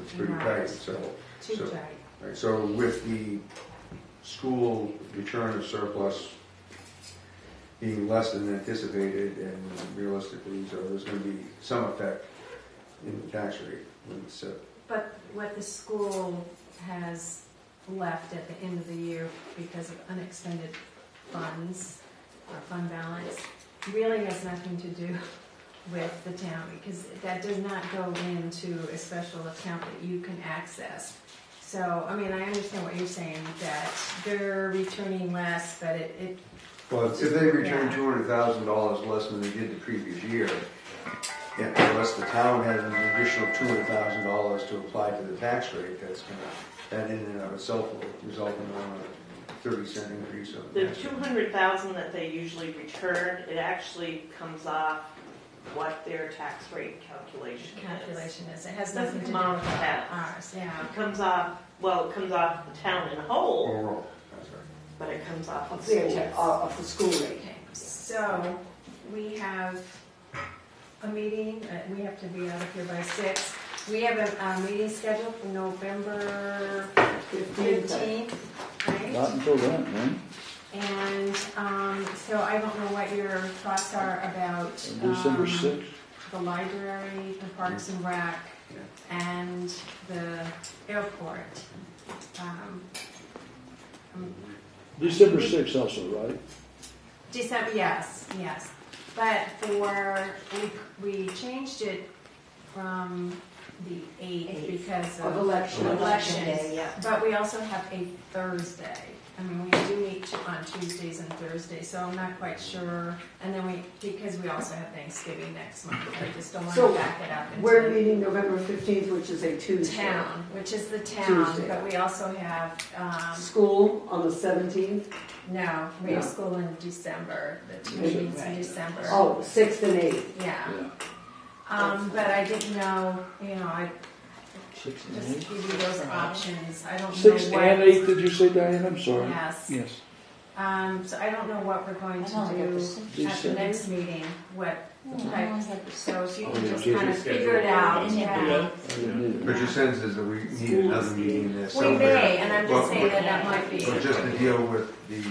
S1: It's pretty tight, so.
S5: Too tight.
S1: Right, so with the school return of surplus being less than anticipated and realistically, so there's going to be some effect in the tax rate when it's set.
S5: But what the school has left at the end of the year because of unexpended funds or fund balance really has nothing to do with the town, because that does not go into a special account that you can access. So, I mean, I understand what you're saying, that they're returning less, but it
S1: Well, if they return
S5: Yeah.
S1: $200,000 less than they did the previous year, and unless the town has an additional $200,000 to apply to the tax rate, that in and of itself will result in a 30-cent increase of
S14: The
S1: tax rate.
S14: 200,000 that they usually return, it actually comes off what their tax rate calculation
S5: is. It has
S14: It
S5: nothing
S14: doesn't
S5: to do
S14: come
S5: with
S14: off the town.
S5: ours, yeah.
S14: It comes off, well, it comes off the town in whole,
S1: Overall, that's right.
S14: but it comes off
S6: Of
S14: of
S6: their,
S14: schools.
S6: of the school rate.
S5: Okay, so we have a meeting, we have to be out of here by 6. We have a meeting scheduled for November 15th, right?
S7: Not until then, right?
S5: And so I don't know what your thoughts are about
S7: December 6th.
S5: the library, the Parks and Rec, and the airport.
S7: December 6th also, right?
S5: December, yes. But we changed it from the 8th because
S6: Of
S5: of
S6: election.
S5: elections.
S4: Day, yeah.
S5: But we also have a Thursday. I mean, we do meet on Tuesdays and Thursdays, so I'm not quite sure. And then because we also have Thanksgiving next month, I just don't want
S6: So,
S5: to back it up.
S6: We're
S5: into
S6: meeting November 15th, which is a Tuesday.
S5: town, which is the town,
S6: Tuesday.
S5: but we also have,
S6: School on the 17th.
S5: no, we have
S6: No.
S5: school in December, the 2 meetings in December.
S6: Oh, 6th and 8th.
S5: Yeah.
S7: Yeah.
S5: But I didn't know, I
S7: 6th and
S5: just
S7: 8th?
S5: give you those options. I don't know
S7: 6th
S5: what.
S7: and 8th, did you say, Diane? I'm sorry.
S5: Yes.
S3: Yes.
S5: So I don't know what we're going
S4: I
S5: to
S4: only got
S5: do
S4: the sixth.
S5: at the
S7: December?
S5: next meeting, what
S4: I only had the
S5: so if you
S7: Oh,
S5: can
S7: yeah,
S5: just
S7: just
S5: kind of
S8: schedule
S5: figure it out,
S8: it.
S5: yeah.
S7: I didn't either.
S1: But your sense is that we need another meeting there
S5: We
S1: somewhere.
S5: may, and I'm
S1: Well,
S5: just saying that might be
S1: But just to deal with the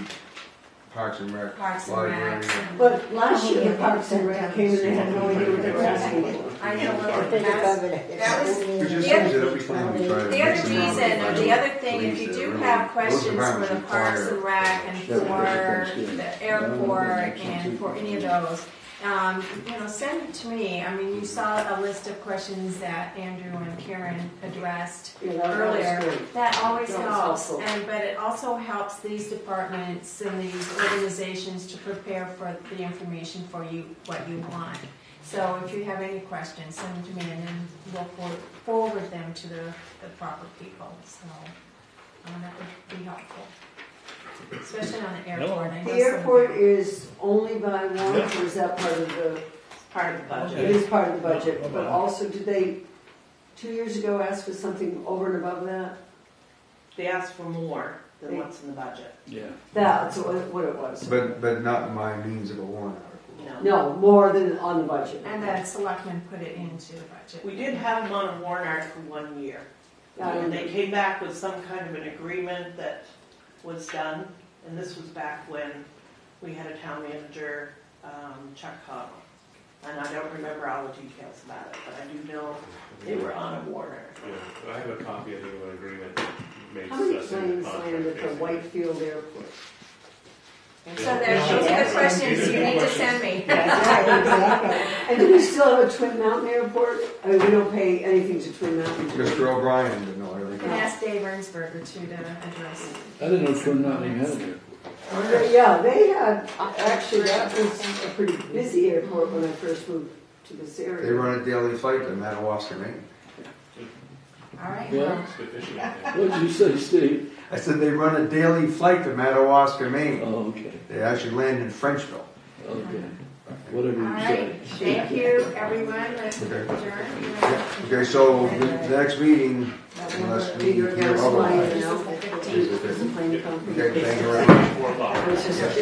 S1: Parks and Rec,
S5: Parks and
S1: library.
S5: Rec.
S6: But last year, the Parks and Rec came and they had no idea what they were asking for.
S5: I know,
S4: I
S5: well,
S4: think
S5: that's,
S4: of it.
S5: that was-
S1: Which is
S5: The other-
S1: things that every time we try to.
S5: the
S1: make
S5: other
S1: some
S5: reason, or the other thing, if you
S1: police
S5: do
S1: that
S5: have
S1: really-
S5: questions
S1: those
S5: for the
S1: departments
S5: Parks
S1: require-
S5: and Rec and for the airport and for any of those, send it to me. I mean, you saw a list of questions that Andrew and Karen addressed
S6: Yeah, that was
S5: earlier.
S6: great.
S5: That always
S6: That was
S5: helps,
S6: helpful.
S5: but it also helps these departments and these organizations to prepare for the information for you, what you want. So if you have any questions, send them to me, and then we'll forward them to the proper people. So that would be helpful, especially on the airport. I know
S6: The
S5: some-
S6: airport is only by warrant, or is that part of the,
S14: Part of the budget.
S6: it is part of the budget, but also did they, 2 years ago, ask for something over and above that?
S14: They ask for more than what's in the budget.
S7: Yeah.
S6: That's what it was.
S1: But not by means of a warrant article.
S6: No, more than on the budget.
S5: And the selectmen put it into the budget.
S14: We did have them on a warrant article 1 year. And they came back with some kind of an agreement that was done, and this was back when we had a town manager, Chuck Connell. And I don't remember all the details about it, but I do know they were on a warrant article.
S8: Yeah, I have a copy of the agreement that makes
S6: How many
S8: us in
S6: planes
S8: the
S6: land
S8: contract.
S6: at the
S8: basically.
S6: Whitefield Airport?
S5: So those are the questions you need to send me.
S6: And do we still have a Twin Mountain Airport? I mean, we don't pay anything to Twin Mountain.
S1: Mr. O'Brien would know
S5: You
S1: everything.
S5: can ask Dave Ernsberger too to address it.
S7: I didn't know Twin Mountain even had an airport.
S6: Yeah, they had, actually, that was a pretty busy airport when I first moved to this area.
S1: They run a daily flight to Madawaska, Maine.
S5: All right.
S7: Yeah.
S5: Well,
S8: It's good fishing out there.
S7: What did you say, Steve?
S1: I said they run a daily flight to Madawaska, Maine.
S7: Oh, okay.
S1: They actually land in Frenchville.
S7: Okay. Whatever
S5: all
S7: you
S5: right.
S7: say.
S5: Thank you, everyone. Let's
S1: Okay.
S5: adjourn.
S1: Okay, so the next meeting, unless we
S6: Figure
S1: hear
S6: it out, slide
S1: otherwise.
S6: it out. It's a plain concrete.
S1: Okay, thank you very much.
S8: 4 o'clock.
S6: It was just a